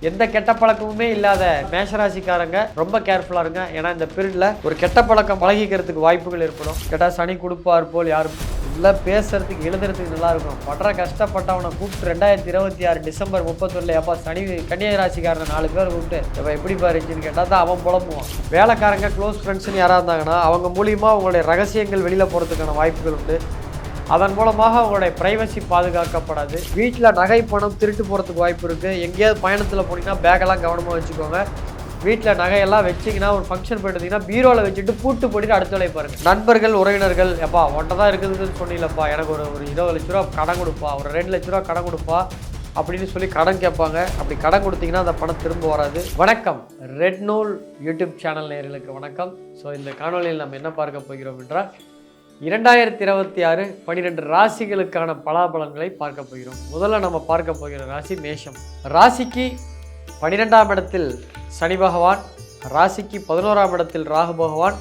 எந்த கெட்ட பழக்கமுமே இல்லாத மேஷராசிக்காரங்க ரொம்ப கேர்ஃபுல்லாக இருங்க. ஏன்னா இந்த பீரியடில் ஒரு கெட்ட பழக்கம் பழகிக்கிறதுக்கு வாய்ப்புகள் ஏற்படும். கேட்டால் சனி கொடுப்பார் போல் யாரும் இல்லை, பேசுறதுக்கு எழுதுறதுக்கு நல்லா இருக்கும். படுற கஷ்டப்பட்டவனை கூப்பிட்டு 2026 டிசம்பர் 31 அப்பா சனி கன்னியாராசிக்காரனை 4 பேர் கூப்பிட்டு இப்போ எப்படி பாருச்சுன்னு கேட்டால் தான் அவன் புலம்புவான். வேலைக்காரங்க க்ளோஸ் ஃப்ரெண்ட்ஸ்னு யாராக இருந்தாங்கன்னா அவங்க மூலியமாக உங்களுடைய ரகசியங்கள் வெளியில் போகிறதுக்கான வாய்ப்புகள் உண்டு. அதன் மூலமாக உங்களுடைய பிரைவசி பாதுகாக்கப்படாது. வீட்டில் நகை பணம் திருட்டு போகிறதுக்கு வாய்ப்பு இருக்குது. எங்கேயாவது பயணத்தில் போனீங்கன்னா பேக்கெல்லாம் கவனமாக வச்சுக்கோங்க. வீட்டில் நகையெல்லாம் வச்சிங்கன்னா ஒரு ஃபங்க்ஷன் போயிட்டு பீரோவில் வச்சுட்டு பூட்டு போட்டு அடுத்த வேலையை பாருங்கள். நண்பர்கள் உறவினர்கள் எப்பா ஒன்றை தான் இருக்குதுன்னு சொன்னீங்களப்பா, எனக்கு ஒரு 20 லட்ச ரூபா கடன் கொடுப்பா, ஒரு 2 லட்ச ரூபா கடன் கொடுப்பா அப்படின்னு சொல்லி கடன் கேட்பாங்க. அப்படி கடன் கொடுத்தீங்கன்னா அந்த பணம் திரும்ப வராது. வணக்கம், ரெட் நூல் யூடியூப் சேனல் நேயர்களுக்கு வணக்கம். ஸோ இந்த காணொலியில் நம்ம என்ன பார்க்க போகிறோம் என்றால் 2026 12 ராசிகளுக்கான பலாபலன்களை பார்க்க போகிறோம். முதல்ல நம்ம பார்க்க போகிற ராசி மேஷம். ராசிக்கு 12ஆம் இடத்தில் சனி பகவான், ராசிக்கு 11ஆம் இடத்தில் ராகு பகவான்,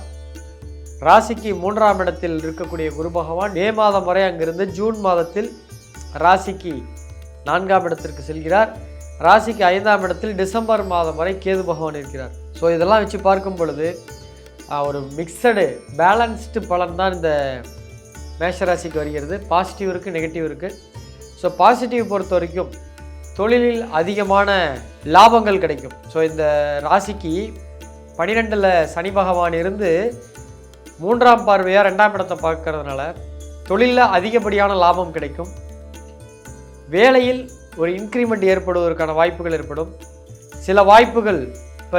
ராசிக்கு 3ஆம் இடத்தில் இருக்கக்கூடிய குரு பகவான் மே மாதம் வரை அங்கிருந்து ஜூன் மாதத்தில் ராசிக்கு 4ஆம் இடத்திற்கு செல்கிறார். ராசிக்கு 5ஆம் இடத்தில் டிசம்பர் மாதம் வரை கேது பகவான் இருக்கிறார். ஸோ இதெல்லாம் வச்சு பார்க்கும் பொழுது ஒரு மிக்சடு பேலன்ஸ்டு பலன் தான் இந்த மேஷராசிக்கு வருகிறது. பாசிட்டிவ் இருக்குது, நெகட்டிவ் இருக்குது. ஸோ பாசிட்டிவ் பொறுத்த வரைக்கும் தொழிலில் அதிகமான லாபங்கள் கிடைக்கும். ஸோ இந்த ராசிக்கு 12ல் சனி பகவான் இருந்து 3ஆம் பார்வையாக 2ஆம் இடத்தை பார்க்கறதுனால தொழிலில் அதிகப்படியான லாபம் கிடைக்கும். வேலையில் ஒரு இன்க்ரிமெண்ட் ஏற்படுவதற்கான வாய்ப்புகள் ஏற்படும். சில வாய்ப்புகள் இப்போ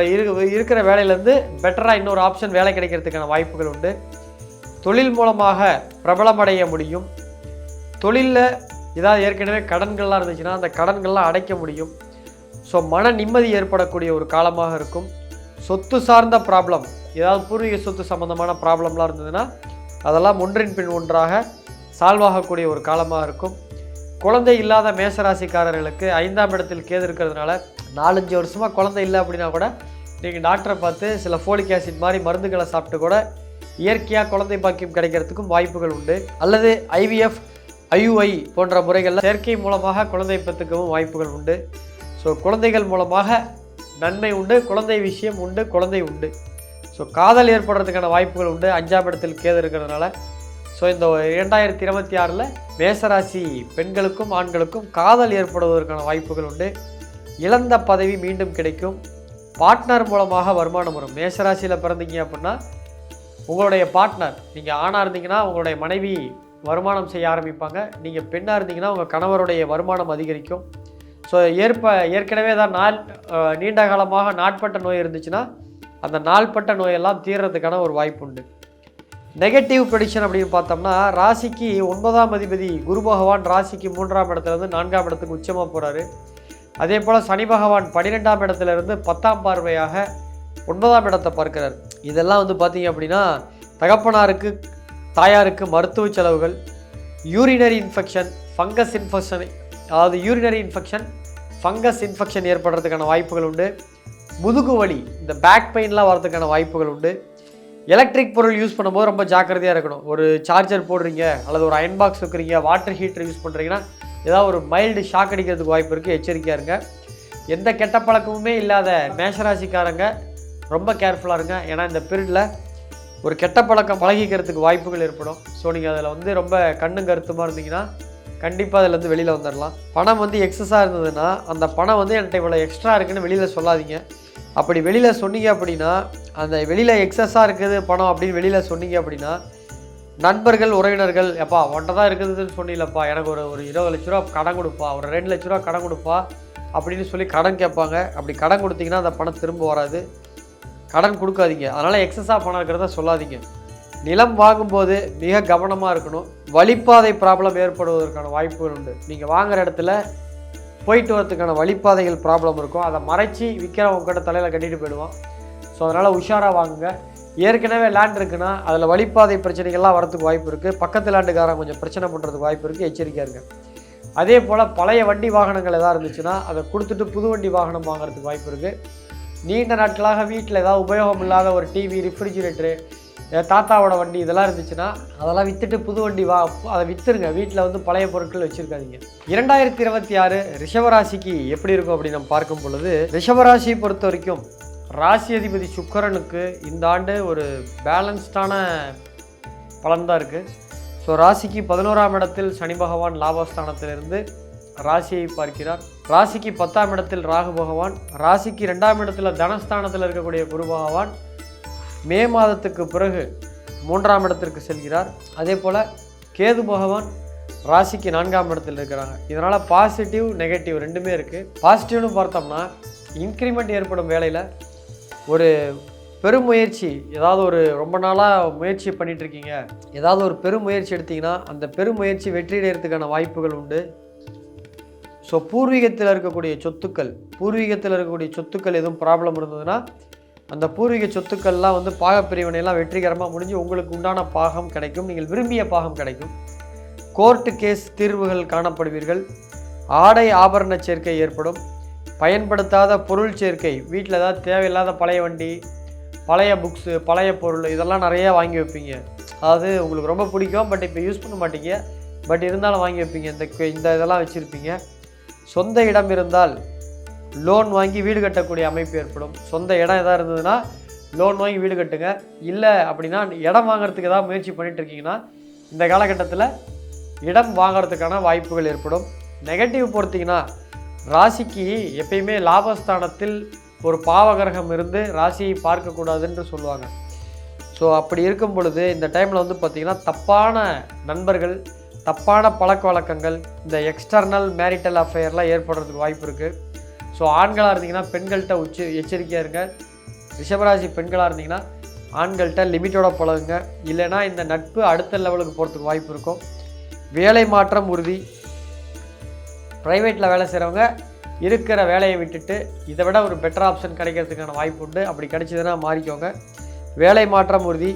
இருக்கிற வேலையிலேருந்து பெட்டராக இன்னொரு ஆப்ஷன் வேலை கிடைக்கிறதுக்கான வாய்ப்புகள் உண்டு. தொழில் மூலமாக பிரபலமடைய முடியும். தொழிலில் ஏதாவது ஏற்கனவே கடன்கள்லாம் இருந்துச்சுன்னா அந்த கடன்கள்லாம் அடைக்க முடியும். ஸோ மன நிம்மதி ஏற்படக்கூடிய ஒரு காலமாக இருக்கும். சொத்து சார்ந்த ப்ராப்ளம், ஏதாவது பூர்வீக சொத்து சம்மந்தமான ப்ராப்ளம்லாம் இருந்ததுன்னா அதெல்லாம் ஒன்றின் பின் ஒன்றாக சால்வ் ஆகக்கூடிய ஒரு காலமாக இருக்கும். குழந்தை இல்லாத மேஷராசிக்காரர்களுக்கு 5ஆம் இடத்தில் கேது இருக்கிறதுனால 4-5 வருஷமாக குழந்தை இல்லை அப்படின்னா கூட நீங்கள் டாக்டரை பார்த்து சில ஃபோலிக் ஆசிட் மாதிரி மருந்துகளை சாப்பிட்டு கூட இயற்கையாக குழந்தை பாக்கியம் கிடைக்கிறதுக்கும் வாய்ப்புகள் உண்டு. அல்லது IVF, IUI போன்ற முறைகளில் செயற்கை மூலமாக குழந்தை பெற்றுக்கவும் வாய்ப்புகள் உண்டு. ஸோ குழந்தைகள் மூலமாக நன்மை உண்டு, குழந்தை விஷயம் உண்டு, குழந்தை உண்டு. ஸோ காதல் ஏற்படுறதுக்கான வாய்ப்புகள் உண்டு 5ஆம் இடத்தில் கேது இருக்கிறதுனால. ஸோ இந்த 2026 மேஷராசி பெண்களுக்கும் ஆண்களுக்கும் காதல் ஏற்படுவதற்கான வாய்ப்புகள் உண்டு. இழந்த பதவி மீண்டும் கிடைக்கும். பார்ட்னர் மூலமாக வருமானம் வரும். மேஷராசியில் பிறந்தீங்க அப்படின்னா உங்களுடைய பார்ட்னர், நீங்கள் ஆணாக இருந்தீங்கன்னா உங்களுடைய மனைவி வருமானம் செய்ய ஆரம்பிப்பாங்க. நீங்கள் பெண்ணாக இருந்தீங்கன்னா உங்கள் கணவருடைய வருமானம் அதிகரிக்கும். ஸோ ஏற்கனவே தான் நீண்ட காலமாக நாட்பட்ட நோய் இருந்துச்சுன்னா அந்த நாள்பட்ட நோயெல்லாம் தீர்றதுக்கான ஒரு வாய்ப்பு உண்டு. நெகட்டிவ் ப்ரெடிக்ஷன் அப்படின்னு பார்த்தோம்னா ராசிக்கு 9ஆம் அதிபதி குரு பகவான் ராசிக்கு 3ஆம் இடத்துலேருந்து 4ஆம் இடத்துக்கு உச்சமாக போகிறாரு. அதே போல் சனி பகவான் 12ஆம் இடத்துலேருந்து 10ஆம் பார்வையாக 9ஆம் இடத்தை பார்க்கிறார். இதெல்லாம் பார்த்தீங்க அப்படின்னா தகப்பனாருக்கு தாயாருக்கு மருத்துவ செலவுகள், யூரினரி இன்ஃபெக்ஷன், ஃபங்கஸ் இன்ஃபெக்ஷன், அதாவது யூரினரி இன்ஃபெக்ஷன், ஃபங்கஸ் இன்ஃபெக்ஷன் ஏற்படுறதுக்கான வாய்ப்புகள் உண்டு. முதுகு வலி, இந்த பேக் பெயின்லாம் வரதுக்கான வாய்ப்புகள் உண்டு. எலக்ட்ரிக் பொருள் யூஸ் பண்ணும்போது ரொம்ப ஜாக்கிரதையாக இருக்கணும். ஒரு சார்ஜர் போடுறீங்க அல்லது ஒரு அயன் பாக்ஸ் வைக்கிறீங்க, வாட்டர் ஹீட்டர் யூஸ் பண்ணுறீங்கன்னா ஏதாவது ஒரு மைல்டு ஷாக் அடிக்கிறதுக்கு வாய்ப்பு இருக்குது. எச்சரிக்கையாக இருங்க. எந்த கெட்ட பழக்கமுமே இல்லாத மேஷராசிக்காரங்க ரொம்ப கேர்ஃபுல்லாக இருங்க. ஏன்னா இந்த பீரியடில் ஒரு கெட்ட பழக்கம் பழகிக்கிறதுக்கு வாய்ப்புகள் ஏற்படும். ஸோ நீங்கள் அதில் ரொம்ப கண்ணும் கருத்துமாக இருந்தீங்கன்னா கண்டிப்பாக அதில் வெளியில் வந்துடலாம். பணம் எக்ஸஸாக இருந்ததுன்னா அந்த பணம் என்கிட்ட இவ்வளோ எக்ஸ்ட்ரா இருக்குன்னு வெளியில் சொல்லாதீங்க. அப்படி வெளியில் சொன்னீங்க அப்படின்னா, அந்த வெளியில் எக்ஸஸாக இருக்குது பணம் அப்படின்னு வெளியில் சொன்னீங்க அப்படின்னா நண்பர்கள் உறவினர்கள் எப்பா ஒன்றை தான் இருக்குதுன்னு சொன்னீங்களப்பா, எனக்கு ஒரு 20 லட்ச ரூபா கடன் கொடுப்பா, ஒரு 2 லட்ச ரூபா கடன் கொடுப்பா அப்படின்னு சொல்லி கடன் கேட்பாங்க. அப்படி கடன் கொடுத்தீங்கன்னா அந்த பணம் திரும்ப வராது. கடன் கொடுக்காதீங்க. அதனால் எக்ஸஸாக பணம் இருக்கிறத சொல்லாதீங்க. நிலம் வாங்கும்போது மிக கவனமாக இருக்கணும். வழிப்பாதை ப்ராப்ளம் ஏற்படுவதற்கான வாய்ப்புகள் உண்டு. நீங்கள் வாங்குகிற இடத்துல போயிட்டு வரதுக்கான வழிப்பாதைகள் ப்ராப்ளம் இருக்கும். அதை மறைச்சி விற்கிறவங்க கிட்ட தலையில் கட்டிட்டு போயிடுவான். ஸோ அதனால் உஷாராக வாங்குங்க. ஏற்கனவே லேண்ட் இருக்குன்னா அதில் வழிப்பாதை பிரச்சனைகள்லாம் வரதுக்கு வாய்ப்பு இருக்குது. பக்கத்து லேண்டுக்காரன் கொஞ்சம் பிரச்சனை பண்ணுறதுக்கு வாய்ப்பு இருக்குது. எச்சரிக்கையாக இருங்க. அதே போல் பழைய வண்டி வாகனங்கள் எதாவது இருந்துச்சுன்னா அதை கொடுத்துட்டு புது வண்டி வாகனம் வாங்குறதுக்கு வாய்ப்பு இருக்குது. நீண்ட நாட்களாக வீட்டில் ஏதாவது உபயோகம் இல்லாத ஒரு டிவி, ரெஃப்ரிஜிரேட்டரு தாத்தாவோட வண்டி இதெல்லாம் இருந்துச்சுன்னா அதெல்லாம் விற்றுட்டு புது வண்டி அதை விற்றுருங்க. வீட்டில் வந்து பழைய பொருட்கள் வச்சுருக்காதீங்க. 2026 ரிஷபராசிக்கு எப்படி இருக்கும் அப்படின்னு நம்ம பார்க்கும் பொழுது, ரிஷபராசியை பொறுத்த வரைக்கும் ராசி அதிபதி சுக்கிரனுக்கு இந்த ஆண்டு ஒரு பேலன்ஸ்டான பலன் தான் இருக்குது. ஸோ ராசிக்கு 11ஆம் இடத்தில் சனி பகவான் லாபஸ்தானத்திலிருந்து ராசியை பார்க்கிறார். ராசிக்கு 10ஆம் இடத்தில் ராகு பகவான், ராசிக்கு 2ஆம் இடத்துல தனஸ்தானத்தில் இருக்கக்கூடிய குரு பகவான் மே மாதத்துக்கு பிறகு 3ஆம் இடத்திற்கு செல்கிறார். அதே போல் கேது பகவான் ராசிக்கு 4ஆம் இடத்தில் இருக்கிறாங்க. இதனால் பாசிட்டிவ் நெகட்டிவ் ரெண்டுமே இருக்குது. பாசிட்டிவ்னு பார்த்தோம்னா இன்க்ரிமெண்ட் ஏற்படும் வேலையில் ஒரு பெருமுயற்சி, ஏதாவது ஒரு ரொம்ப நாளாக முயற்சி பண்ணிகிட்ருக்கீங்க, ஏதாவது ஒரு பெருமுயற்சி எடுத்திங்கன்னா அந்த பெருமுயற்சி வெற்றியடைகிறதுக்கான வாய்ப்புகள் உண்டு. ஸோ பூர்வீகத்தில் இருக்கக்கூடிய சொத்துக்கள் எதுவும் ப்ராப்ளம் இருந்ததுன்னா அந்த பூர்வீக சொத்துக்கள்லாம் வந்து பாகப்பிரிவினையெல்லாம் வெற்றிகரமாக முடிஞ்சு உங்களுக்கு உண்டான பாகம் கிடைக்கும், நீங்கள் விரும்பிய பாகம் கிடைக்கும். கோர்ட்டு கேஸ் தீர்வுகள் காணப்படுவீர்கள். ஆடை ஆபரண சேர்க்கை ஏற்படும். பயன்படுத்தாத பொருள் சேர்க்கை, வீட்டில் ஏதாவது தேவையில்லாத பழைய வண்டி, பழைய புக்ஸு, பழைய பொருள் இதெல்லாம் நிறையா வாங்கி வைப்பீங்க. அதாவது உங்களுக்கு ரொம்ப பிடிக்கும், பட் இப்போ யூஸ் பண்ண மாட்டீங்க, பட் இருந்தாலும் வாங்கி வைப்பீங்க. இந்த இதெல்லாம் வச்சுருப்பீங்க. சொந்த இடம் இருந்தால் லோன் வாங்கி வீடு கட்டக்கூடிய அமைப்பு ஏற்படும். சொந்த இடம் எதாவது இருந்ததுன்னா லோன் வாங்கி வீடு கட்டுங்க. இல்லை அப்படின்னா இடம் வாங்குறதுக்கு ஏதாவது முயற்சி பண்ணிட்டு இருக்கீங்கன்னா இந்த காலகட்டத்தில் இடம் வாங்கிறதுக்கான வாய்ப்புகள் ஏற்படும். நெகட்டிவ் பொறுத்திங்கன்னா ராசிக்கு எப்பயுமே லாபஸ்தானத்தில் ஒரு பாவகிரகம் இருந்து ராசியை பார்க்கக்கூடாதுன்னு சொல்லுவாங்க. ஸோ அப்படி இருக்கும் பொழுது இந்த டைமில் வந்து பார்த்திங்கன்னா தப்பான நண்பர்கள், தப்பான பழக்க வழக்கங்கள், இந்த எக்ஸ்டர்னல் மேரிட்டல் அஃபேர்லாம் ஏற்படுறதுக்கு வாய்ப்பு இருக்குது. ஸோ ஆண்களாக இருந்தீங்கன்னா பெண்கள்கிட்ட எச்சரிக்கையாக இருங்க. ரிஷபராசி பெண்களாக இருந்தீங்கன்னா ஆண்கள்கிட்ட லிமிட்டோட பழகுங்க. இல்லைனா இந்த நட்பு அடுத்த லெவலுக்கு போகிறதுக்கு வாய்ப்பு இருக்கும். வேலை மாற்றம் உறுதி. ப்ரைவேட்டில் வேலை செய்கிறவங்க இருக்கிற வேலையை விட்டுட்டு இதை விட ஒரு பெட்டர் ஆப்ஷன் கிடைக்கிறதுக்கான வாய்ப்பு உண்டு. அப்படி கிடைச்சதுன்னா மாறிக்கோங்க. வேலை மாற்றம் உறுதி.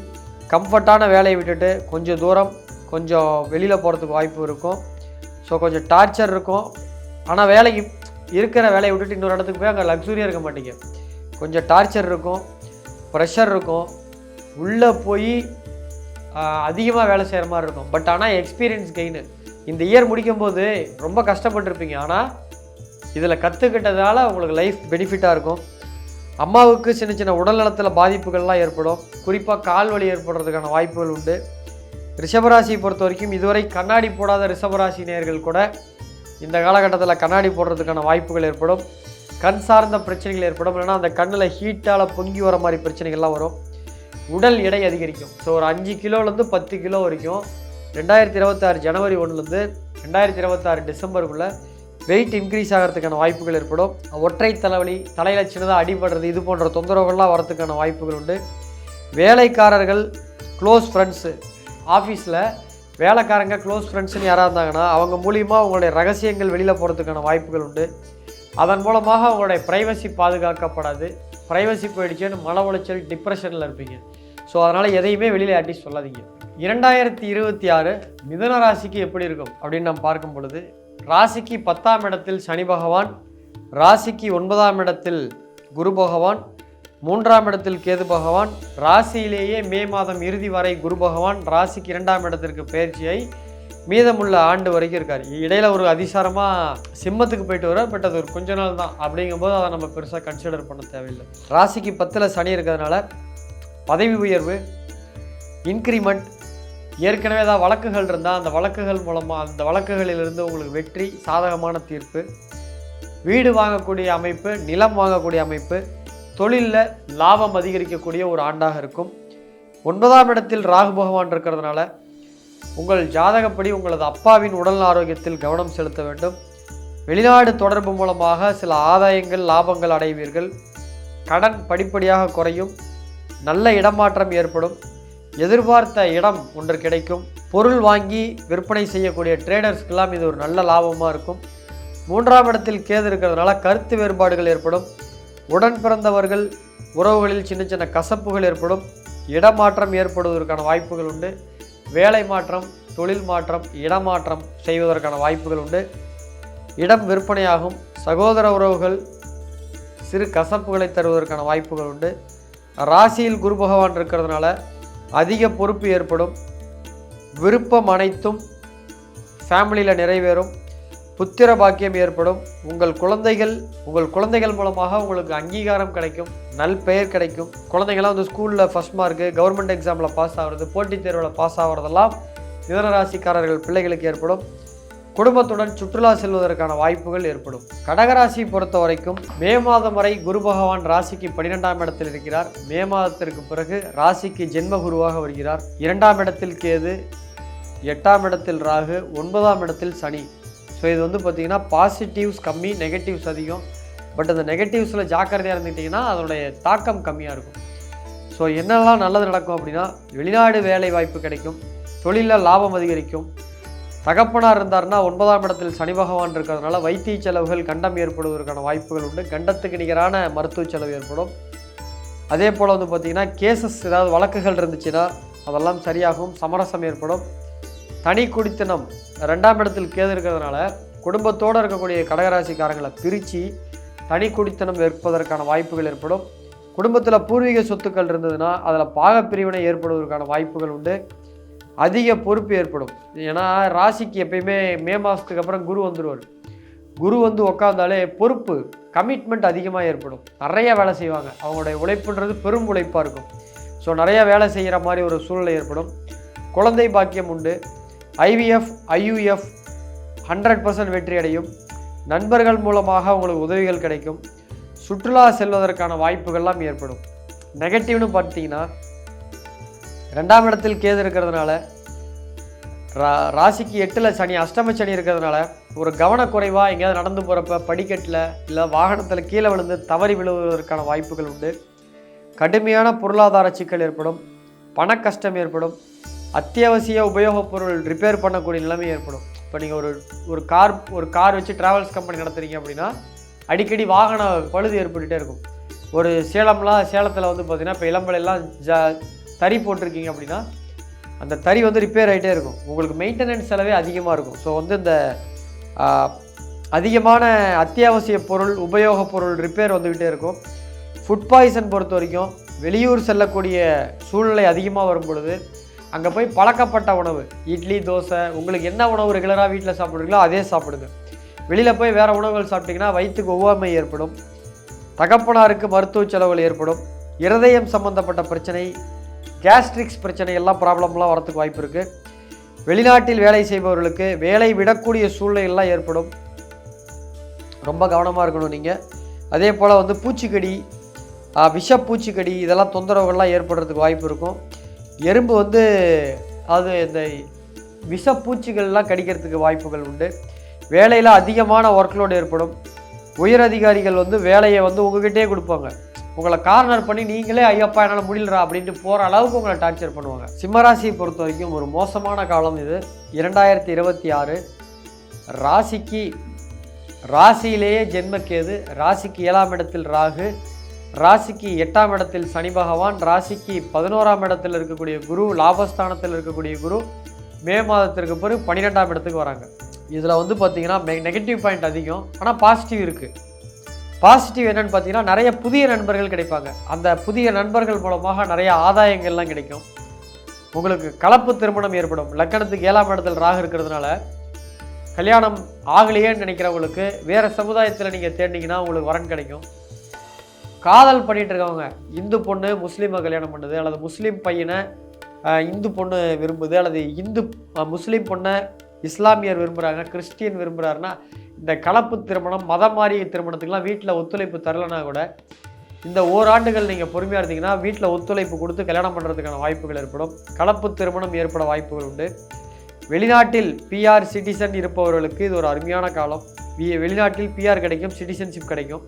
கம்ஃபர்ட்டான வேலையை விட்டுட்டு கொஞ்சம் தூரம் கொஞ்சம் வெளியில் போகிறதுக்கு வாய்ப்பு இருக்கும். ஸோ கொஞ்சம் டார்ச்சர் இருக்கும். ஆனால் வேலைக்கு இருக்கிற வேலையை விட்டுட்டு இன்னொரு இடத்துக்கு போய் அங்கே லக்ஸுரியாக இருக்க மாட்டீங்க. கொஞ்சம் டார்ச்சர் இருக்கும், ப்ரெஷர் இருக்கும், உள்ளே போய் அதிகமாக வேலை செய்கிற மாதிரி இருக்கும். பட் ஆனால் எக்ஸ்பீரியன்ஸ் கெயின். இந்த இயர் முடிக்கும்போது ரொம்ப கஷ்டப்பட்டுருப்பீங்க, ஆனால் இதில் கற்றுக்கிட்டதால உங்களுக்கு லைஃப் பெனிஃபிட்டாக இருக்கும். அம்மாவுக்கு சின்ன சின்ன உடல்நலத்தில் பாதிப்புகள்லாம் ஏற்படும். குறிப்பாக கால் வலி ஏற்படுறதுக்கான வாய்ப்புகள் உண்டு. ரிஷபராசியை பொறுத்த வரைக்கும் இதுவரை கண்ணாடி போடாத ரிஷபராசி நேயர்கள் கூட இந்த காலகட்டத்தில் கண்ணாடி போடுறதுக்கான வாய்ப்புகள் ஏற்படும். கண் சார்ந்த பிரச்சனைகள் ஏற்படும். இல்லைனா அந்த கண்ணில் ஹீட்டால் பொங்கி வர மாதிரி பிரச்சனைகள்லாம் வரும். உடல் எடை அதிகரிக்கும். ஸோ ஒரு 5 கிலோலேருந்து 10 கிலோ வரைக்கும் 2026 ஜனவரி 1லேருந்து 2026 டிசம்பருக்குள்ளே வெயிட் இன்க்ரீஸ் ஆகிறதுக்கான வாய்ப்புகள் ஏற்படும். ஒற்றை தலைவலி, தலையில் சின்னதாக அடிபடுறது, இது போன்ற தொந்தரவுகள்லாம் வரதுக்கான வாய்ப்புகள் உண்டு. வேலைக்காரர்கள், க்ளோஸ் ஃப்ரெண்ட்ஸு, ஆஃபீஸில் வேலைக்காரங்க க்ளோஸ் ஃப்ரெண்ட்ஸ்னு யாராக இருந்தாங்கன்னா அவங்க மூலியமாக உங்களுடைய ரகசியங்கள் வெளியில் போகிறதுக்கான வாய்ப்புகள் உண்டு. அதன் மூலமாக உங்களுடைய ப்ரைவசி பாதுகாக்கப்படாது. ப்ரைவசி போயிடுச்சுன்னு மன உளைச்சல், டிப்ரெஷனில் இருப்பீங்க. ஸோ அதனால் எதையுமே வெளியில் யாட்டி சொல்லாதீங்க. 2026 மிதுன ராசிக்கு எப்படி இருக்கும் அப்படின்னு நம்ம பார்க்கும் பொழுது, ராசிக்கு 10ஆம் இடத்தில் சனி பகவான், ராசிக்கு 9ஆம் இடத்தில் குரு பகவான், 3ஆம் இடத்தில் கேது பகவான், ராசியிலேயே மே மாதம் இறுதி வரை குரு பகவான் ராசிக்கு 2ஆம் இடத்திற்கு பயிற்சியாய் மீதமுள்ள ஆண்டு வரைக்கும் இருக்கார். இடையில ஒரு அதிசாரமாக சிம்மத்துக்கு போயிட்டு வர, பட் அது ஒரு கொஞ்ச நாள் தான். அப்படிங்கும்போது அதை நம்ம பெருசாக கன்சிடர் பண்ண தேவையில்லை. ராசிக்கு 10ல் சனி இருக்கிறதுனால பதவி உயர்வு, இன்க்ரிமெண்ட், ஏற்கனவே ஏதாவது வழக்குகள் இருந்தால் அந்த வழக்குகள் மூலமாக அந்த வழக்குகளிலிருந்து உங்களுக்கு வெற்றி, சாதகமான தீர்ப்பு, வீடு வாங்கக்கூடிய அமைப்பு, நிலம் வாங்கக்கூடிய அமைப்பு, தொழிலில் லாபம் அதிகரிக்கக்கூடிய ஒரு ஆண்டாக இருக்கும். 9ஆம் இடத்தில் ராகு பகவான் இருக்கிறதுனால உங்கள் ஜாதகப்படி உங்களது அப்பாவின் உடல் ஆரோக்கியத்தில் கவனம் செலுத்த வேண்டும். வெளிநாடு தொடர்பு மூலமாக சில ஆதாயங்கள், லாபங்கள் அடைவீர்கள். கடன் படிப்படியாக குறையும். நல்ல இடமாற்றம் ஏற்படும். எதிர்பார்த்த இடம் ஒன்று கிடைக்கும். பொருள் வாங்கி விற்பனை செய்யக்கூடிய ட்ரேடர்ஸ்க்கெல்லாம் இது ஒரு நல்ல லாபமாக இருக்கும். 3ஆம் இடத்தில் கேது இருக்கிறதுனால கருத்து வேறுபாடுகள் ஏற்படும். உடன் பிறந்தவர்கள் உறவுகளில் சின்ன சின்ன கசப்புகள் ஏற்படும். இடமாற்றம் ஏற்படுவதற்கான வாய்ப்புகள் உண்டு. வேலை மாற்றம், தொழில் மாற்றம், இடமாற்றம் செய்வதற்கான வாய்ப்புகள் உண்டு. இடம் விற்பனையாகும். சகோதர உறவுகள் சிறு கசப்புகளை தருவதற்கான வாய்ப்புகள் உண்டு. ராசியில் குரு பகவான் இருக்கிறதுனால அதிக பொறுப்பு ஏற்படும். விருப்பம் அனைத்தும் ஃபேமிலியில் நிறைவேறும். புத்திர பாக்கியம் ஏற்படும். உங்கள் குழந்தைகள் மூலமாக உங்களுக்கு அங்கீகாரம் கிடைக்கும், நல் பெயர் கிடைக்கும். குழந்தைங்களாம் வந்து ஸ்கூலில் ஃபஸ்ட் மார்க்கு, கவர்மெண்ட் எக்ஸாமில் பாஸ் ஆகிறது, போட்டித் தேர்வில் பாஸ் ஆகிறதெல்லாம் மிதுன ராசிக்காரர்கள் பிள்ளைகளுக்கு ஏற்படும். குடும்பத்துடன் சுற்றுலா செல்வதற்கான வாய்ப்புகள் ஏற்படும். கடகராசி பொறுத்த வரைக்கும் மே மாதம் வரை குரு பகவான் ராசிக்கு 12ஆம் இடத்தில் இருக்கிறார். மே மாதத்திற்கு பிறகு ராசிக்கு ஜென்ம குருவாக வருகிறார். 2ஆம் இடத்தில் கேது, 8ஆம் இடத்தில் ராகு, 9ஆம் இடத்தில் சனி. ஸோ இது வந்து பார்த்திங்கன்னா பாசிட்டிவ்ஸ் கம்மி, நெகட்டிவ்ஸ் அதிகம். பட் அந்த நெகட்டிவ்ஸில் ஜாக்கிரதையாக இருந்துக்கிட்டிங்கன்னா அதனுடைய தாக்கம் கம்மியாக இருக்கும். ஸோ என்னெல்லாம் நல்லது நடக்கும் அப்படின்னா, வெளிநாடு வேலை வாய்ப்பு கிடைக்கும், தொழிலில் லாபம் அதிகரிக்கும். தகப்பனார் இருந்தார்னா 9ஆம் இடத்தில் சனி பகவான் இருக்கிறதுனால வைத்திய செலவுகள், கண்டம் ஏற்படுவதற்கான வாய்ப்புகள் உண்டு. கண்டத்துக்கு நிகரான மருத்துவ செலவு ஏற்படும். அதே போல் வந்து பார்த்திங்கன்னா கேசஸ், ஏதாவது வழக்குகள் இருந்துச்சுன்னா அதெல்லாம் சரியாகும், சமரசம் ஏற்படும். தனி குடித்தனம் 2ஆம் இடத்தில் கேது இருக்கிறதுனால குடும்பத்தோடு இருக்கக்கூடிய கடகராசிக்காரங்களை பிரித்து தனி குடித்தனம் ஏற்பதற்கான வாய்ப்புகள் ஏற்படும். குடும்பத்தில் பூர்வீக சொத்துக்கள் இருந்ததுன்னா அதில் பாகப்பிரிவினை ஏற்படுவதற்கான வாய்ப்புகள் உண்டு. அதிக பொறுப்பு ஏற்படும். ஏன்னா ராசிக்கு எப்பயுமே மே மாதத்துக்கு அப்புறம் குரு வந்துடுவார். குரு வந்து உக்காந்தாலே பொறுப்பு, கமிட்மெண்ட் அதிகமாக ஏற்படும். நிறைய வேலை செய்வாங்க. அவங்களுடைய உழைப்புன்றது பெரும் உழைப்பாக இருக்கும். ஸோ நிறையா வேலை செய்கிற மாதிரி ஒரு சூழ்நிலை ஏற்படும். குழந்தை பாக்கியம் உண்டு. IVF, IUF 100% வெற்றி அடையும். நண்பர்கள் மூலமாக உங்களுக்கு உதவிகள் கிடைக்கும். சுற்றுலா செல்வதற்கான வாய்ப்புகள்லாம் ஏற்படும். நெகட்டிவ்னு பார்த்தீங்கன்னா 2ஆம் இடத்தில் கேது இருக்கிறதுனால, ராசிக்கு 8ல் சனி, அஷ்டம சனி இருக்கிறதுனால ஒரு கவனக்குறைவாக எங்கேயாவது நடந்து போகிறப்ப படிக்கட்டில் இல்லை வாகனத்தில் கீழே விழுந்து தவறி விழுவதற்கான வாய்ப்புகள் உண்டு. கடுமையான பொருளாதார சிக்கல் ஏற்படும். பண கஷ்டம் ஏற்படும். அத்தியாவசிய உபயோகப் பொருள் ரிப்பேர் பண்ணக்கூடிய நிலைமை ஏற்படும். இப்போ நீங்கள் ஒரு கார் வச்சு ட்ராவல்ஸ் கம்பெனி நடத்துகிறீங்க அப்படின்னா அடிக்கடி வாகன பழுது ஏற்பட்டுகிட்டே இருக்கும். ஒரு சேலத்தில் வந்து பார்த்திங்கன்னா இப்போ இளம்பலையெல்லாம் தறி போட்டிருக்கீங்க அப்படின்னா அந்த தறி வந்து ரிப்பேர் ஆகிட்டே இருக்கும். உங்களுக்கு மெயின்டெனன்ஸ் செலவே அதிகமாக இருக்கும். ஸோ வந்து இந்த அதிகமான அத்தியாவசிய பொருள், உபயோகப் பொருள் ரிப்பேர் வந்துக்கிட்டே இருக்கும். ஃபுட் பாய்சன் பொறுத்த வரைக்கும் வெளியூர் செல்லக்கூடிய சூழ்நிலை அதிகமாக வரும் பொழுது அங்கே போய் பழக்கப்பட்ட உணவு, இட்லி, தோசை, உங்களுக்கு என்ன உணவு ரெகுலராக வீட்டில் சாப்பிட்றீங்களோ அதே சாப்பிடுங்க. வெளியில் போய் வேறு உணவுகள் சாப்பிட்டிங்கன்னா வயிற்றுக்கு ஒவ்வாமை ஏற்படும். தகப்பனாருக்கு மருத்துவ செலவுகள் ஏற்படும். இருதயம் சம்மந்தப்பட்ட பிரச்சனை, கேஸ்ட்ரிக்ஸ் பிரச்சனை எல்லாம் ப்ராப்ளம்லாம் வரத்துக்கு வாய்ப்பு இருக்குது. வெளிநாட்டில் வேலை செய்பவர்களுக்கு வேலை விடக்கூடிய சூழ்நிலைகள்லாம் ஏற்படும். ரொம்ப கவனமாக இருக்கணும் நீங்கள். அதே போல் வந்து பூச்சிக்கடி, விஷப்பூச்சிக்கடி இதெல்லாம் தொந்தரவுகள்லாம் ஏற்படுறதுக்கு வாய்ப்பு இருக்கும். எறும்பு வந்து அது இந்த விஷப்பூச்சிகள்லாம் கடிக்கிறதுக்கு வாய்ப்புகள் உண்டு. வேலையில் அதிகமான ஒர்க்லோடு ஏற்படும். உயர் அதிகாரிகள் வந்து வேலையை வந்து உங்ககிட்டே கொடுப்பாங்க. உங்களை கார்னர் பண்ணி நீங்களே ஐயப்பா என்னால் முடியலரா அப்படின்ட்டு போகிற அளவுக்கு உங்களை டார்ச்சர் பண்ணுவாங்க. சிம்மராசியை பொறுத்த வரைக்கும் ஒரு மோசமான காலம் இது. 2026 ராசியிலேயே ஜென்மக்கேது, ராசிக்கு 7ஆம் இடத்தில் ராகு, ராசிக்கு 8ஆம் இடத்தில் சனி பகவான், ராசிக்கு 11ஆம் இடத்தில் இருக்கக்கூடிய குரு, லாபஸ்தானத்தில் இருக்கக்கூடிய குரு மே மாதத்திற்கு பிறகு 12ஆம் இடத்துக்கு வராங்க. இதில் வந்து பார்த்திங்கன்னா நெகட்டிவ் பாயிண்ட் அதிகம், ஆனால் பாசிட்டிவ் இருக்குது. பாசிட்டிவ் என்னென்னு பார்த்தீங்கன்னா நிறைய புதிய நண்பர்கள் கிடைப்பாங்க. அந்த புதிய நண்பர்கள் மூலமாக நிறைய ஆதாயங்கள்லாம் கிடைக்கும். உங்களுக்கு கலப்பு திருமணம் ஏற்படும். லக்கணத்துக்கு 7ஆம் இடத்தில் ராகு இருக்கிறதுனால கல்யாணம் ஆகலையேன்னு நினைக்கிறவங்களுக்கு வேறு சமுதாயத்தில் நீங்கள் தேடினீங்கன்னா உங்களுக்கு வரன் கிடைக்கும். காதல் பண்ணிகிட்டு இருக்கவங்க, இந்து பொண்ணு முஸ்லீமை கல்யாணம் பண்ணுது, அல்லது முஸ்லீம் பையனை இந்து பொண்ணு விரும்புது, அல்லது முஸ்லீம் பொண்ணை இஸ்லாமியர் விரும்புகிறாங்க, கிறிஸ்டியன் விரும்புகிறாருன்னா இந்த கலப்பு திருமணம், மதம் மாறிய திருமணத்துக்கெலாம் வீட்டில் ஒத்துழைப்பு தரலைன்னா கூட இந்த ஓராண்டுகள் நீங்கள் பொறுமையாக இருந்தீங்கன்னா வீட்டில் ஒத்துழைப்பு கொடுத்து கல்யாணம் பண்ணுறதுக்கான வாய்ப்புகள் ஏற்படும். கலப்பு திருமணம் ஏற்பட வாய்ப்புகள் உண்டு. வெளிநாட்டில் PR சிட்டிசன் இருப்பவர்களுக்கு இது ஒரு அருமையான காலம். வெளிநாட்டில் PR கிடைக்கும், சிட்டிசன்ஷிப் கிடைக்கும்.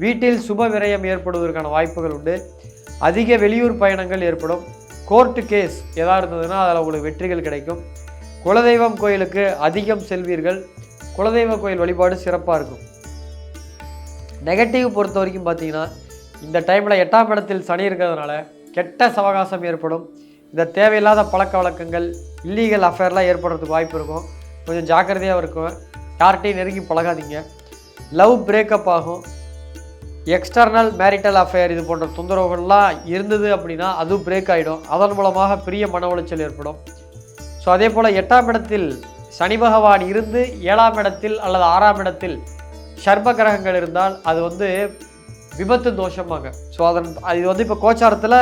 வீட்டில் சுப விரயம் ஏற்படுவதற்கான வாய்ப்புகள் உண்டு. அதிக வெளியூர் பயணங்கள் ஏற்படும். கோர்ட்டு கேஸ் எதாக இருந்ததுன்னா அதில் உங்களுக்கு வெற்றிகள் கிடைக்கும். குலதெய்வம் கோயிலுக்கு அதிகம் செல்வீர்கள். குலதெய்வ கோயில் வழிபாடு சிறப்பாக இருக்கும். நெகட்டிவ் பொறுத்த வரைக்கும் பார்த்தீங்கன்னா இந்த டைமில் 8ஆம் இடத்தில் சனி இருக்கிறதுனால கெட்ட சவகாசம் ஏற்படும். இந்த தேவையில்லாத பழக்க வழக்கங்கள், இல்லீகல் அஃபேர்லாம் ஏற்படுறதுக்கு வாய்ப்பு இருக்கும். கொஞ்சம் ஜாக்கிரதையாக இருக்கும். யார்கிட்டையும் நெருங்கி பழகாதீங்க. லவ் பிரேக்கப் ஆகும். எக்ஸ்டர்னல் மேரிட்டல் அஃபேர் இது போன்ற தொந்தரவுகள்லாம் இருந்தது அப்படின்னா அதுவும் பிரேக் ஆகிடும். அதன் மூலமாக பெரிய மன உளைச்சல் ஏற்படும். ஸோ அதே போல் 8ஆம் இடத்தில் சனி பகவான் இருந்து 7ஆம் இடத்தில் அல்லது 6ஆம் இடத்தில் சர்ப கிரகங்கள் இருந்தால் அது விபத்து தோஷமாங்க. ஸோ இது இப்போ கோச்சாரத்தில்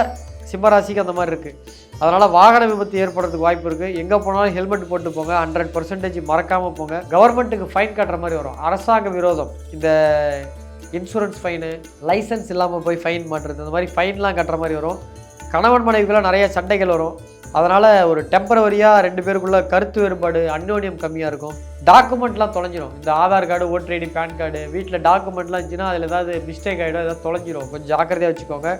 சிம்மராசிக்கு அந்த மாதிரி இருக்குது. அதனால் வாகன விபத்து ஏற்படுறதுக்கு வாய்ப்பு இருக்குது. எங்கே போனாலும் ஹெல்மெட் போட்டு போங்க. 100% மறக்காமல் போங்க. கவர்மெண்ட்டுக்கு ஃபைன் கட்டுற மாதிரி வரும். அரசாங்க விரோதம், இந்த இன்சூரன்ஸ் ஃபைனு, லைசன்ஸ் இல்லாமல் போய் ஃபைன் மாட்டுறது, இந்த மாதிரி ஃபைன்லாம் கட்டுற மாதிரி வரும். கணவன் மனைவிக்குள்ள நிறைய சண்டைகள் வரும். அதனால் ஒரு டெம்பரவரியாக 2 பேருக்குள்ள கருத்து வேறுபாடு, அந்யோன்யம் கம்மியாக இருக்கும். டாக்குமெண்ட்லாம் தொலைஞ்சிரும். இந்த Aadhaar card, voter ID, PAN card, வீட்டில் டாக்குமெண்ட்லாம் இருந்துச்சுன்னா அதில் ஏதாவது மிஸ்டேக் ஆகிடும், ஏதாவது தொலைஞ்சிரும். கொஞ்சம் ஜாக்கிரதையாக வச்சுக்கோங்க.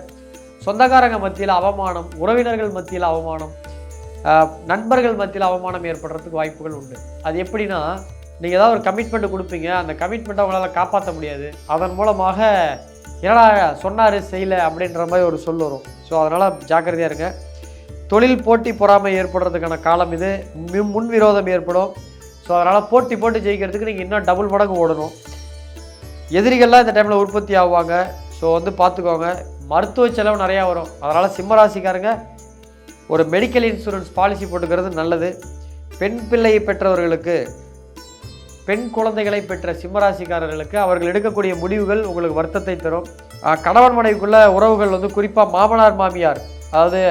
சொந்தக்காரங்க மத்தியில் அவமானம், உறவினர்கள் மத்தியில் அவமானம், நண்பர்கள் மத்தியில் அவமானம் ஏற்படுறதுக்கு வாய்ப்புகள் உண்டு. அது எப்படின்னா, நீங்கள் ஏதாவது ஒரு கமிட்மெண்ட் கொடுப்பீங்க, அந்த கமிட்மெண்ட்டை உங்களால் காப்பாற்ற முடியாது. அதன் மூலமாக என்னடா சொன்னார் செய்யலை அப்படின்ற மாதிரி ஒரு சொல் வரும். ஸோ அதனால் ஜாக்கிரதையாக இருங்க. தொழில் போட்டி பொறாமை ஏற்படுறதுக்கான காலம் இது. முன் விரோதம் ஏற்படும். ஸோ அதனால் போட்டு ஜெயிக்கிறதுக்கு நீங்கள் இன்னும் டபுள் மடங்கு ஓடணும். எதிரிகள்லாம் இந்த டைமில் உற்பத்தி ஆகுவாங்க. ஸோ பார்த்துக்கோங்க. மருத்துவ செலவு நிறையா வரும். அதனால் சிம்மராசிக்காரங்க ஒரு மெடிக்கல் இன்சூரன்ஸ் பாலிசி போட்டுக்கிறது நல்லது. பெண் பிள்ளையை பெற்றவர்களுக்கு, பெண் குழந்தைகளை பெற்ற சிம்மராசிக்காரர்களுக்கு அவர்கள் எடுக்கக்கூடிய முடிவுகள் உங்களுக்கு வருத்தத்தை தரும். கணவன் மனைவிக்குள்ள உறவுகள் குறிப்பாக மாமனார் மாமியார், அதாவது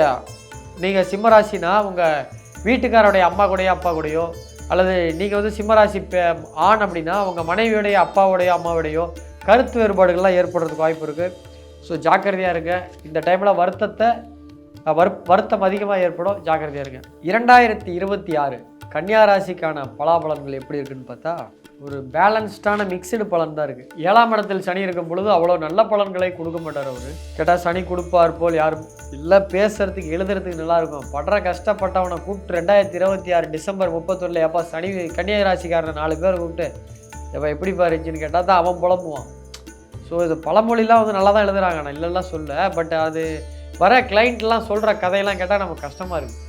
நீங்கள் சிம்மராசினா உங்கள் வீட்டுக்காரோடைய அம்மா கூடயோ அப்பா கூடயோ, அல்லது நீங்கள் சிம்மராசி ஆண் அப்படின்னா உங்கள் மனைவியோடைய அப்பாவோடையோ அம்மாவோடையோ கருத்து வேறுபாடுகள்லாம் ஏற்படுறதுக்கு வாய்ப்பு இருக்குது. ஸோ ஜாக்கிரதையாக இருங்க. இந்த டைமில் வருத்தம் அதிகமாக ஏற்படும். ஜாக்கிரதையாக இருங்க. 2026 கன்னியா ராசிக்கான பலாபலன்கள் எப்படி இருக்குன்னு பார்த்தா ஒரு பேலன்ஸ்டான மிக்சடு பலன் தான் இருக்குது. 7ஆம் இடத்தில் சனி இருக்கும் பொழுது அவ்வளோ நல்ல பலன்களை கொடுக்க மாட்டார் அவர். கேட்டால் சனி கொடுப்பார் போல் யாரும் இல்லை. பேசுறதுக்கு எழுதுறதுக்கு நல்லாயிருக்கும். படுற கஷ்டப்பட்டவனை கூப்பிட்டு 2026 டிசம்பர் 31 எப்போ சனி கன்னியா ராசிக்காரனை 4 பேர் கூப்பிட்டு எப்போ எப்படி பாருச்சுன்னு கேட்டால் தான் அவன் புலம்புவான். ஸோ இது பழமொழிலாம் நல்லா தான் எழுதுறாங்க, நான் இல்லைலாம் சொல்ல. பட் அது வர கிளைண்ட்லாம் சொல்கிற கதையெல்லாம் கேட்டால் நமக்கு கஷ்டமாக இருக்குது.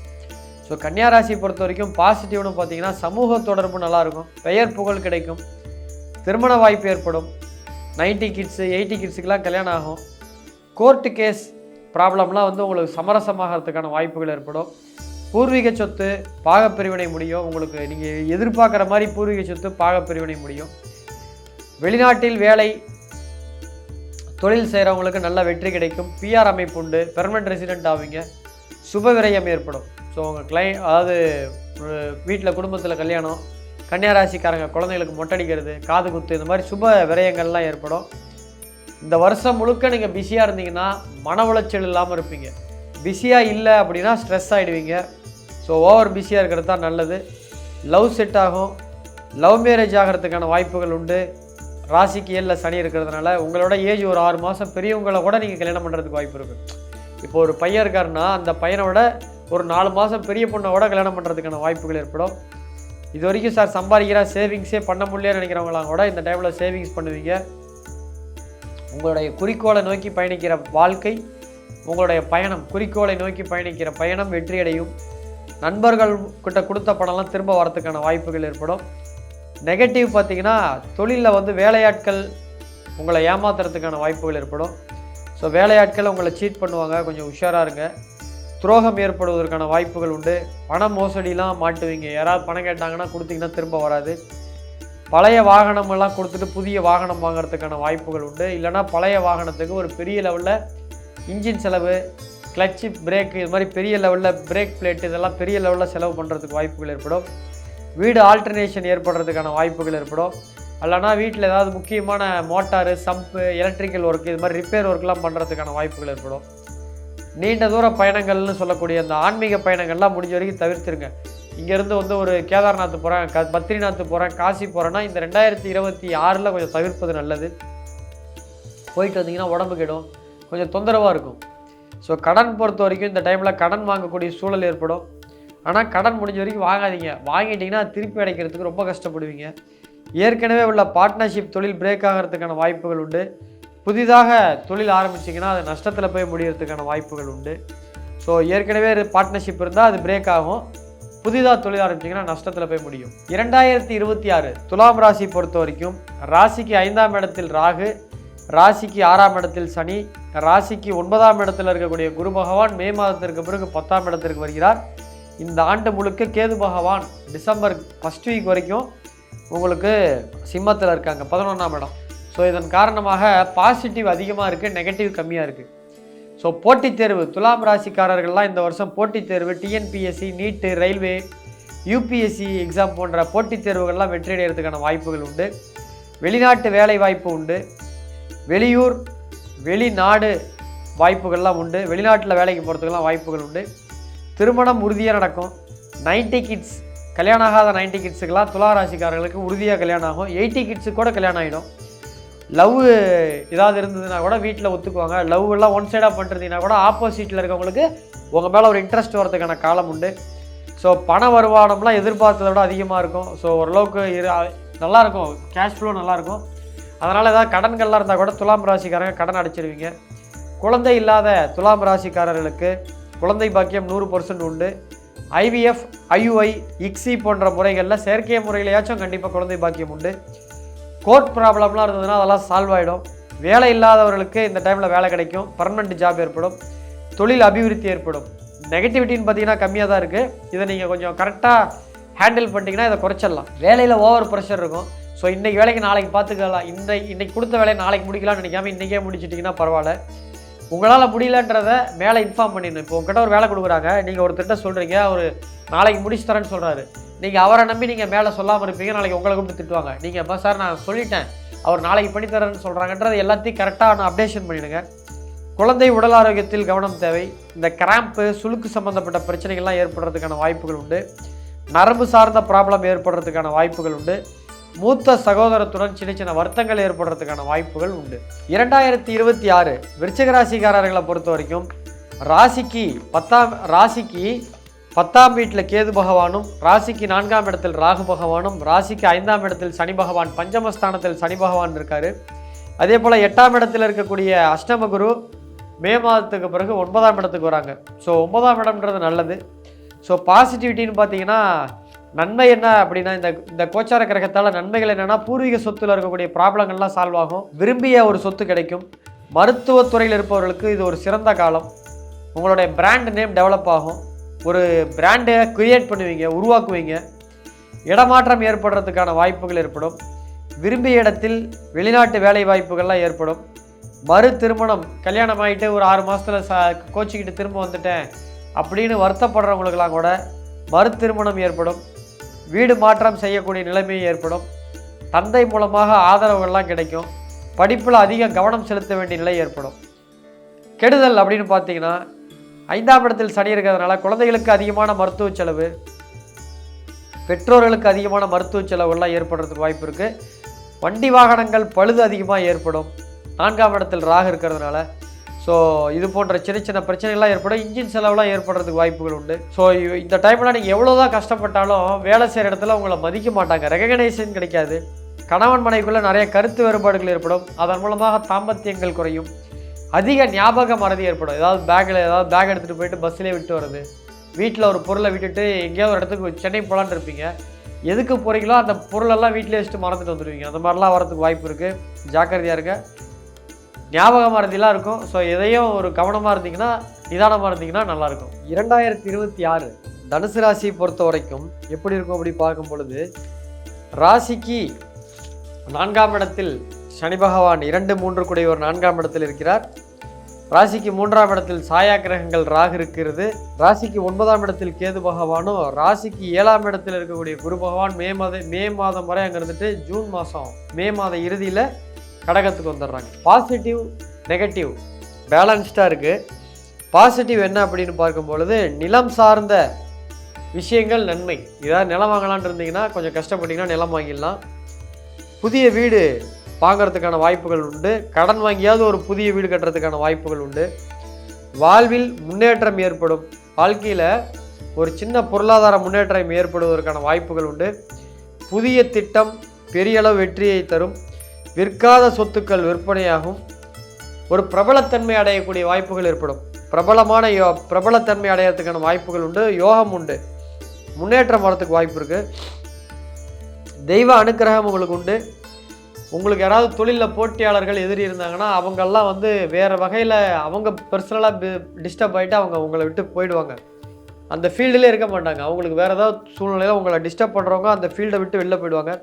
ஸோ கன்னியா ராசியை பொறுத்த வரைக்கும் பாசிட்டிவ்னு பார்த்தீங்கன்னா சமூக தொடர்பு நல்லாயிருக்கும். பெயர் புகழ் கிடைக்கும். திருமண வாய்ப்பு ஏற்படும். 90 கிட்ஸு 80 கிட்ஸுக்கெலாம் கல்யாணம் ஆகும். கோர்ட்டு கேஸ் ப்ராப்ளம்லாம் உங்களுக்கு சமரசமாகறதுக்கான வாய்ப்புகள் ஏற்படும். பூர்வீக சொத்து பாகப்பிரிவினை முடியும். உங்களுக்கு நீங்கள் எதிர்பார்க்குற மாதிரி பூர்வீக சொத்து பாகப்பிரிவினை முடியும். வெளிநாட்டில் வேலை தொழில் செய்கிறவங்களுக்கு நல்ல வெற்றி கிடைக்கும். பிஆர் அமைப்பு உண்டு. பெர்மனன்ட் ரெசிடென்ட் ஆவீங்க. சுப விரயம் ஏற்படும். ஸோ உங்கள் அதாவது ஒரு வீட்டில் குடும்பத்தில் கல்யாணம், கன்னியா ராசிக்காரங்க குழந்தைகளுக்கு மொட்டடிக்கிறது, காது குத்து, இந்த மாதிரி சுப விரயங்கள்லாம் ஏற்படும். இந்த வருஷம் முழுக்க நீங்கள் பிஸியாக இருந்தீங்கன்னா மன உளைச்சல் இல்லாமல் இருப்பீங்க. பிஸியாக இல்லை அப்படின்னா ஸ்ட்ரெஸ் ஆகிடுவீங்க. ஸோ ஓவர் பிஸியாக இருக்கிறது தான் நல்லது. லவ் செட் ஆகும். லவ் மேரேஜ் ஆகிறதுக்கான வாய்ப்புகள் உண்டு. ராசிக்கு 7ல் சனி இருக்கிறதுனால உங்களோட ஏஜ் ஒரு 6 மாதம் பெரியவங்களை கூட நீங்கள் கல்யாணம் பண்ணுறதுக்கு வாய்ப்பு இருக்குது. இப்போ ஒரு பையன் இருக்காருன்னா அந்த பையனோட ஒரு 4 மாதம் பெரிய பொண்ணோட கல்யாணம் பண்ணுறதுக்கான வாய்ப்புகள் ஏற்படும். இது வரைக்கும் சார் சம்பாதிக்கிற சேவிங்ஸே பண்ண முடியலன்னு நினைக்கிறவங்களாம் கூட இந்த டைமில் சேவிங்ஸ் பண்ணுவீங்க. உங்களுடைய குறிக்கோளை நோக்கி பயணிக்கிற வாழ்க்கை, உங்களுடைய பயணம், குறிக்கோளை நோக்கி பயணிக்கிற பயணம் வெற்றியடையும். நண்பர்கள் கிட்ட கொடுத்த பணம்லாம் திரும்ப வரத்துக்கான வாய்ப்புகள் ஏற்படும். நெகட்டிவ் பார்த்தீங்கன்னா தொழிலில் வேலையாட்கள் உங்களை ஏமாத்துறதுக்கான வாய்ப்புகள் ஏற்படும். ஸோ வேலையாட்கள் உங்களை சீட் பண்ணுவாங்க. கொஞ்சம் உஷாராக இருங்க. துரோகம் ஏற்படுவதற்கான வாய்ப்புகள் உண்டு. பண மோசடிலாம் மாட்டுவீங்க. யாராவது பணம் கேட்டாங்கன்னா கொடுத்தீங்கன்னா திரும்ப வராது. பழைய வாகனமெல்லாம் கொடுத்துட்டு புதிய வாகனம் வாங்குறதுக்கான வாய்ப்புகள் உண்டு. இல்லைனா பழைய வாகனத்துக்கு ஒரு பெரிய லெவலில் இன்ஜின் செலவு, கிளச்சு, பிரேக்கு, இது மாதிரி பெரிய லெவலில் பிரேக் பிளேட், இதெல்லாம் பெரிய லெவலில் செலவு பண்ணுறதுக்கு வாய்ப்புகள் ஏற்படும். வீடு ஆல்டர்னேஷன் ஏற்படுறதுக்கான வாய்ப்புகள் ஏற்படும். இல்லைனா வீட்டில் ஏதாவது முக்கியமான மோட்டாரு, சம்பு, எலக்ட்ரிக்கல் ஒர்க், இது மாதிரி ரிப்பேர் ஒர்க்லாம் பண்ணுறதுக்கான வாய்ப்புகள் ஏற்படும். நீண்ட தூர பயணங்கள்னு சொல்லக்கூடிய அந்த ஆன்மீக பயணங்கள்லாம் முடிஞ்ச வரைக்கும் தவிர்த்துருங்க. இங்கேருந்து ஒரு கேதார்நாத் போகிறேன், பத்ரிநாத் போகிறேன், காசி போகிறேன்னா இந்த 2026 கொஞ்சம் தவிர்ப்பது நல்லது. போயிட்டு வந்தீங்கன்னா உடம்பு கெடும், கொஞ்சம் தொந்தரவாக இருக்கும். ஸோ கடன் பொறுத்த வரைக்கும் இந்த டைமில் கடன் வாங்கக்கூடிய சூழல் ஏற்படும். ஆனால் கடன் முடிஞ்ச வரைக்கும் வாங்காதீங்க. வாங்கிட்டீங்கன்னா திருப்பி அடைக்கிறதுக்கு ரொம்ப கஷ்டப்படுவீங்க. ஏற்கனவே உள்ள பார்ட்னர்ஷிப் தொழில் பிரேக் ஆகிறதுக்கான வாய்ப்புகள் உண்டு. புதிதாக தொழில் ஆரம்பிச்சிங்கன்னா அது நஷ்டத்தில் போய் முடிகிறதுக்கான வாய்ப்புகள் உண்டு. ஸோ ஏற்கனவே பார்ட்னர்ஷிப் இருந்தால் அது பிரேக் ஆகும். புதிதாக தொழில் ஆரம்பிச்சிங்கன்னா நஷ்டத்தில் போய் முடியும். 2026 துலாம் ராசி பொறுத்த வரைக்கும் ராசிக்கு 5ஆம் இடத்தில் ராகு, ராசிக்கு 6ஆம் இடத்தில் சனி, ராசிக்கு 9ஆம் இடத்தில் இருக்கக்கூடிய குரு பகவான் மே மாதத்திற்கு பிறகு 10ஆம் இடத்திற்கு வருகிறார். இந்த ஆண்டு முழுக்க கேது பகவான் டிசம்பர் ஃபர்ஸ்ட் வீக் வரைக்கும் உங்களுக்கு சிம்மத்தில் இருக்காங்க, 11ஆம் இடம். ஸோ இதன் காரணமாக பாசிட்டிவ் அதிகமாக இருக்குது, நெகட்டிவ் கம்மியாக இருக்குது. ஸோ போட்டித் தேர்வு துலாம் ராசிக்காரர்கள்லாம் இந்த வருஷம் போட்டித் தேர்வு டிஎன்பிஎஸ்சி, நீட்டு, ரயில்வே, யூபிஎஸ்சி எக்ஸாம் போன்ற போட்டித் தேர்வுகள்லாம் வெற்றியடைகிறதுக்கான வாய்ப்புகள் உண்டு. வெளிநாட்டு வேலை வாய்ப்பு உண்டு. வெளியூர் வெளிநாடு வாய்ப்புகள்லாம் உண்டு. வெளிநாட்டில் வேலைக்கு போகிறதுக்கெல்லாம் வாய்ப்புகள் உண்டு. திருமணம் உறுதியாக நடக்கும். 90 கிட்ஸ் கல்யாணம் ஆகாத 90 கிட்ஸுக்கெல்லாம் துலா ராசிக்காரர்களுக்கு உறுதியாக கல்யாணம் ஆகும். 80 கிட்ஸுக்கு கூட கல்யாணம் ஆகிடும். லவ் ஏதாவது இருந்ததுன்னா கூட வீட்டில் ஒத்துக்குவாங்க. லவ் எல்லாம் ஒன் சைடாக பண்ணுறதுனா கூட ஆப்போசிட்டில் இருக்கவங்களுக்கு உங்கள் மேலே ஒரு இன்ட்ரெஸ்ட் வரதுக்கான காலம் உண்டு. ஸோ பண வருமானம்லாம் எதிர்பார்த்ததை விட அதிகமாக இருக்கும். ஸோ ஓரளவுக்கு நல்லாயிருக்கும், கேஷ் ஃப்ளோ நல்லாயிருக்கும். அதனால் ஏதாவது கடன்கள்லாம் இருந்தால் கூட துலாம் ராசிக்காரங்க கடன் அடைச்சிருவீங்க. குழந்தை இல்லாத துலாம் ராசிக்காரர்களுக்கு குழந்தை பாக்கியம் 100% உண்டு. IVF, IUI, ICSI போன்ற முறைகளில் செயற்கை முறையிலையாச்சும் கண்டிப்பாக குழந்தை பாக்கியம் உண்டு. கோர்ட் ப்ராப்ளம்லாம் இருந்ததுன்னா அதெல்லாம் சால்வ் ஆகிடும். வேலை இல்லாதவர்களுக்கு இந்த டைமில் வேலை கிடைக்கும், பர்மனெண்ட் ஜாப் ஏற்படும், தொழில் அபிவிருத்தி ஏற்படும். நெகட்டிவிட்டின்னு பார்த்தீங்கன்னா கம்மியாக தான் இருக்குது. இதை நீங்கள் கொஞ்சம் கரெக்டாக ஹேண்டில் பண்ணிட்டீங்கன்னா இதை குறைச்சிடலாம். வேலையில் ஓவர் ப்ரெஷர் இருக்கும். ஸோ இன்றைக்கி வேலைக்கு நாளைக்கு பார்த்துக்கலாம், இன்னைக்கு கொடுத்த வேலையை நாளைக்கு முடிக்கலாம்னு நினைக்காம இன்றைக்கே முடிச்சிட்டிங்கன்னா பரவாயில்ல. உங்களால் முடியலன்றதை மேலே இன்ஃபார்ம் பண்ணிடணும். இப்போ உங்கள்கிட்ட ஒரு வேலை கொடுக்குறாங்க, நீங்கள் ஒருத்தர்கிட்ட சொல்கிறீங்க, அவர் நாளைக்கு முடிச்சு தரேன்னு சொல்கிறாரு. நீங்கள் அவரை நம்பி நீங்கள் மேலே சொல்லாமல் இருப்பீங்க. நாளைக்கு உங்களை கூப்பிட்டு திட்டுவாங்க. நீங்கள் சார் நான் சொல்லிட்டேன், அவர் நாளைக்கு பண்ணித்தரேன்னு சொல்கிறாங்கன்றது எல்லாத்தையும் கரெக்டாக அப்டேஷன் பண்ணிவிடுங்க. குழந்தை உடல் ஆரோக்கியத்தில் கவனம் தேவை. இந்த கிராம்பு, சுளுக்கு சம்மந்தப்பட்ட பிரச்சனைகள்லாம் ஏற்படுறதுக்கான வாய்ப்புகள் உண்டு. நரம்பு சார்ந்த ப்ராப்ளம் ஏற்படுறதுக்கான வாய்ப்புகள் உண்டு. மூத்த சகோதரத்துடன் சின்ன சின்ன வருத்தங்கள் ஏற்படுறதுக்கான வாய்ப்புகள் உண்டு. 2026 விருச்சிக ராசிக்காரர்களை பொறுத்த வரைக்கும் ராசிக்கு 10ஆம் வீட்டில் கேது பகவானும், ராசிக்கு 4ஆம் இடத்தில் ராகு பகவானும், ராசிக்கு 5ஆம் இடத்தில் சனி பகவான், பஞ்சமஸ்தானத்தில் சனி பகவான் இருக்கார். அதே போல் 8ஆம் இடத்தில் இருக்கக்கூடிய அஷ்டம குரு மே மாதத்துக்கு பிறகு 9ஆம் இடத்துக்கு வராங்க. ஸோ 9ஆம் இடம்ன்றது நல்லது. ஸோ பாசிட்டிவிட்டின்னு பார்த்தீங்கன்னா நன்மை என்ன அப்படின்னா, இந்த கோச்சார கிரகத்தால் நன்மைகள் என்னென்னா, பூர்வீக சொத்தில் இருக்கக்கூடிய ப்ராப்ளங்கள்லாம் சால்வ் ஆகும். விரும்பிய ஒரு சொத்து கிடைக்கும். மருத்துவத்துறையில் இருப்பவர்களுக்கு இது ஒரு சிறந்த காலம். உங்களுடைய பிராண்ட் நேம் டெவலப் ஆகும். ஒரு பிராண்டை கிரியேட் பண்ணுவீங்க, உருவாக்குவீங்க. இடமாற்றம் ஏற்படுறதுக்கான வாய்ப்புகள் ஏற்படும். விரும்பிய இடத்தில் வெளிநாட்டு வேலை வாய்ப்புகள்லாம் ஏற்படும். மறு திருமணம், கல்யாணம் ஆகிட்டு ஒரு 6 மாதத்தில் கோச்சிக்கிட்டு திரும்ப வந்துட்டேன் அப்படின்னு வருத்தப்படுறவங்களுக்கெல்லாம் கூட மறு திருமணம் ஏற்படும். வீடு மாற்றம் செய்யக்கூடிய நிலைமை ஏற்படும். தந்தை மூலமாக ஆதரவுகள்லாம் கிடைக்கும். படிப்பில் அதிக கவனம் செலுத்த வேண்டிய நிலை ஏற்படும். கெடுதல் அப்படின்னு பார்த்தீங்கன்னா 5ஆம் இடத்தில் சனி இருக்கிறதுனால குழந்தைகளுக்கு அதிகமான மருத்துவ செலவு, பெற்றோர்களுக்கு அதிகமான மருத்துவ செலவுகள்லாம் ஏற்படுறதுக்கு வாய்ப்பு இருக்குது. வண்டி வாகனங்கள் பழுது அதிகமாக ஏற்படும். 4ஆம் இடத்தில் ராகு இருக்கிறதுனால ஸோ இது போன்ற சின்ன சின்ன பிரச்சனைகள்லாம் ஏற்படும். இன்ஜின் செலவுலாம் ஏற்படுறதுக்கு வாய்ப்புகள் உண்டு. ஸோ இந்த டைமில் நீங்கள் எவ்வளோ தான் கஷ்டப்பட்டாலும் வேலை செய்கிற இடத்துல உங்களை மதிக்க மாட்டாங்க, ரெகக்னைசேஷன் கிடைக்காது. கணவன் மனைவிக்குள்ளே நிறைய கருத்து வேறுபாடுகள் ஏற்படும். அதன் மூலமாக தாம்பத்தியங்கள் குறையும். அதிக ஞாபக மறதி ஏற்படும். ஏதாவது பேக் எடுத்துகிட்டு போயிட்டு பஸ்ஸிலே விட்டு வருது, வீட்டில் ஒரு பொருளை விட்டுட்டு எங்கேயாவது ஒரு இடத்துக்கு சென்னை போகலான்னு இருப்பீங்க, எதுக்கு போகிறீங்களோ அந்த பொருளெல்லாம் வீட்டிலே வச்சுட்டு மறந்துட்டு வந்துடுவீங்க. அந்த மாதிரிலாம் வரதுக்கு வாய்ப்பு இருக்குது. ஜாக்கிரதையாக இருங்க. ஞாபக மறதிலாம் இருக்கும். ஸோ எதையும் ஒரு கவனமாக இருந்தீங்கன்னா, நிதானமாக இருந்தீங்கன்னா நல்லாயிருக்கும். 2026 தனுசு ராசியை பொறுத்த வரைக்கும் எப்படி இருக்கும் அப்படி பார்க்கும் பொழுது, ராசிக்கு 4ஆம் இடத்தில் சனி பகவான் 2, 3 கூடியவர் 4ஆம் இடத்தில் இருக்கிறார். ராசிக்கு 3ஆம் இடத்தில் சாயா கிரகங்கள் ராகு இருக்கிறது. ராசிக்கு 9ஆம் இடத்தில் கேது பகவானும், ராசிக்கு 7ஆம் இடத்தில் இருக்கக்கூடிய குரு பகவான் மே மாதம் வரை அங்கே இருந்துட்டு ஜூன் மாதம் மே மாத இறுதியில் கடகத்துக்கு வந்துடுறாங்க. பாசிட்டிவ் நெகட்டிவ் பேலன்ஸ்டாக இருக்குது. பாசிட்டிவ் என்ன அப்படின்னு பார்க்கும்பொழுது, நிலம் சார்ந்த விஷயங்கள் நன்மை. ஏதாவது நிலம் வாங்கலான் இருந்தீங்கன்னா கொஞ்சம் கஷ்டப்பட்டீங்கன்னா நிலம் வாங்கிடலாம். புதிய வீடு வாங்கிறதுக்கான வாய்ப்புகள் உண்டு. கடன் வாங்கியாவது ஒரு புதிய வீடு கட்டுறதுக்கான வாய்ப்புகள் உண்டு. வாழ்வில் முன்னேற்றம் ஏற்படும். வாழ்க்கையில் ஒரு சின்ன பொருளாதார முன்னேற்றம் ஏற்படுவதற்கான வாய்ப்புகள் உண்டு. புதிய திட்டம் பெரிய அளவு வெற்றியை தரும். விற்காத சொத்துக்கள் விற்பனையாகும். ஒரு பிரபலத்தன்மை அடையக்கூடிய வாய்ப்புகள் ஏற்படும். பிரபலத்தன்மை அடையிறதுக்கான வாய்ப்புகள் உண்டு. யோகம் உண்டு. முன்னேற்றம் வரத்துக்கு வாய்ப்பு இருக்குது. தெய்வ அனுக்கிரகம் உங்களுக்கு உண்டு. உங்களுக்கு யாராவது தொழிலில் போட்டியாளர்கள் எதிரி இருந்தாங்கன்னா அவங்கெல்லாம் வந்து வேறு வகையில் அவங்க பர்சனலாக டிஸ்டர்ப் ஆகிட்டு அவங்க உங்களை விட்டு போயிடுவாங்க. அந்த ஃபீல்டிலே இருக்க மாட்டாங்க. அவங்களுக்கு வேறு ஏதாவது சூழ்நிலையில் உங்களை டிஸ்டர்ப் பண்ணுறவங்க அந்த ஃபீல்டை விட்டு வெளில போயிடுவாங்க.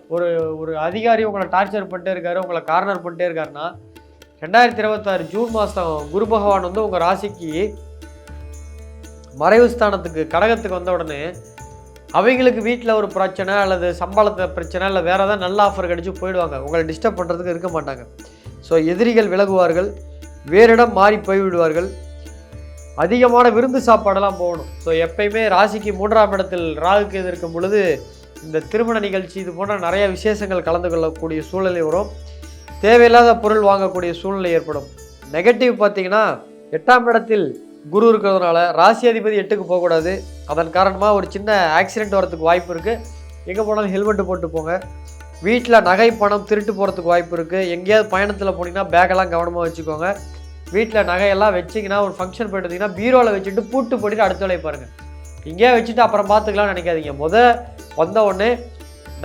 ஒரு அதிகாரி உங்களை டார்ச்சர் பண்ணிட்டே இருக்காரு, உங்களை கார்னர் பண்ணிட்டே இருக்காருன்னா 2026 ஜூன் மாதம் குரு பகவான் வந்து உங்கள் ராசிக்கு மறைவு ஸ்தானத்துக்கு கடகத்துக்கு வந்த உடனே அவங்களுக்கு வீட்டில் ஒரு பிரச்சனை அல்லது சம்பளத்தை பிரச்சனை இல்லை வேறு ஏதாவது நல்ல ஆஃபர் கிடச்சி போயிடுவாங்க. உங்களை டிஸ்டர்ப் பண்ணுறதுக்கு இருக்க மாட்டாங்க. ஸோ எதிரிகள் விலகுவார்கள், வேறிடம் மாறி போய்விடுவார்கள். அதிகமான விருந்து சாப்பாடெல்லாம் போகணும். ஸோ எப்பயுமே ராசிக்கு 3ஆம் இடத்தில் ராகுக்கு எது இருக்கும் பொழுது இந்த திருமண நிகழ்ச்சி இது போன்ற நிறைய விசேஷங்கள் கலந்து கொள்ளக்கூடிய சூழ்நிலை வரும். தேவையில்லாத பொருள் வாங்கக்கூடிய சூழ்நிலை ஏற்படும். நெகட்டிவ் பார்த்தீங்கன்னா 8ஆம் இடத்தில் குரு இருக்கிறதுனால ராசி அதிபதி 8க்கு போகக்கூடாது. அதன் காரணமாக ஒரு சின்ன ஆக்சிடெண்ட் வரதுக்கு வாய்ப்பு இருக்குது. எங்கே போனாலும் ஹெல்மெட்டு போட்டு போங்க. வீட்டில் நகை பணம் திருட்டு போகிறதுக்கு வாய்ப்பு இருக்குது. எங்கேயாவது பயணத்தில் போனீங்கன்னா பேக்கெல்லாம் கவனமாக வச்சுக்கோங்க. வீட்டில் நகையெல்லாம் வச்சிங்கன்னா ஒரு ஃபங்க்ஷன் போய்ட்டு வந்தீங்கன்னா பீரோவில் வச்சுட்டு பூட்டு போட்டுட்டு அடுத்த வேலையை பாருங்கள். இங்கேயே வச்சுட்டு அப்புறம் பார்த்துக்கலாம்னு நினைக்காதீங்க. வந்த உடனே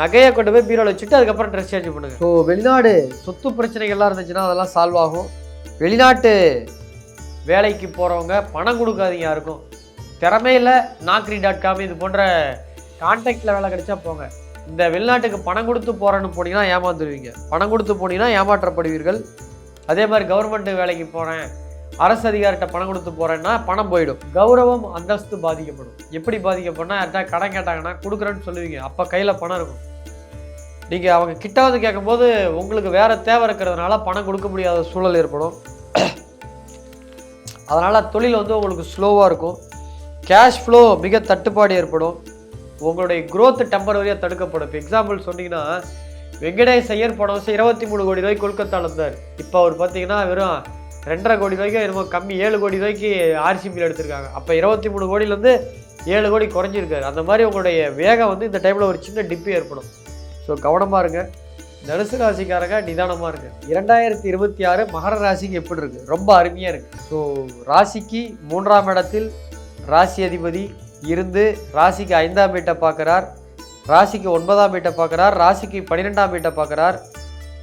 நகையை கொண்டு போய் பீரோவில் வச்சுட்டு அதுக்கப்புறம் ட்ரெஸ் சேஞ்ச் பண்ணுங்கள். ஸோ வெளிநாடு சொத்து பிரச்சனைகள்லாம் இருந்துச்சுன்னா அதெல்லாம் சால்வ் ஆகும். வெளிநாட்டு வேலைக்கு போகிறவங்க பணம் கொடுக்காதீங்க யாருக்கும். திறமையில் naukri.com இது போன்ற கான்டாக்டில் வேலை கிடைச்சா போங்க. இந்த வெளிநாட்டுக்கு பணம் கொடுத்து போகிறேன்னு போனீங்கன்னா ஏமாந்துருவீங்க. பணம் கொடுத்து போனீங்கன்னா ஏமாற்றப்படுவீர்கள். அதே மாதிரி கவர்மெண்ட் வேலைக்கு போகிறேன், அரசு அதிகாரிகிட்ட பணம் கொடுத்து போகிறேன்னா பணம் போயிடும். கௌரவம் அந்தஸ்து பாதிக்கப்படும். எப்படி பாதிக்கப்படனா யார்ட்டா கடன் கேட்டாங்கன்னா கொடுக்குறேன்னு சொல்லுவீங்க. அப்போ கையில் பணம் இருக்கும். நீங்கள் அவங்க கிட்ட வந்து கேட்கும்போது உங்களுக்கு வேறு தேவை இருக்கிறதுனால பணம் கொடுக்க முடியாத சூழல் ஏற்படும். அதனால் தொழில் வந்து உங்களுக்கு ஸ்லோவாக இருக்கும். கேஷ் ஃப்ளோ மிக தட்டுப்பாடு ஏற்படும். உங்களுடைய க்ரோத் டெம்பரரியாக தடுக்கப்படும். இப்போ எக்ஸாம்பிள் சொன்னீங்கன்னா வெங்கடேஷ் ஐயர் போன வருஷம் 23 கோடி ரூபாய்க்கு கொல்கத்தாவில் இருந்தார். இப்போ அவர் பார்த்தீங்கன்னா வெறும் 2.5 கோடி ரூபாய்க்கு என்னமோ கம்மி 7 கோடி ரூபாய்க்கு ஆர்சிபியில் எடுத்திருக்காங்க. அப்போ 23 கோடியிலேருந்து 7 கோடி குறைஞ்சிருக்காரு. அந்த மாதிரி உங்களுடைய வேகம் வந்து இந்த டைமில் ஒரு சின்ன டிப்பு ஏற்படும். ஸோ கவனமாக இருங்க. தனுசு ராசிக்காரங்க நிதானமாக இருங்க. 2026 மகர ராசிக்கு எப்படி இருக்குது? ரொம்ப அருமையாக இருக்குது. ஸோ ராசிக்கு 3ஆம் இடத்தில் ராசி அதிபதி இருந்து ராசிக்கு 5ஆம் வீட்டை பார்க்குறார், ராசிக்கு 9ஆம் வீட்டை பார்க்குறார், ராசிக்கு 12ஆம் வீட்டை பார்க்குறார்.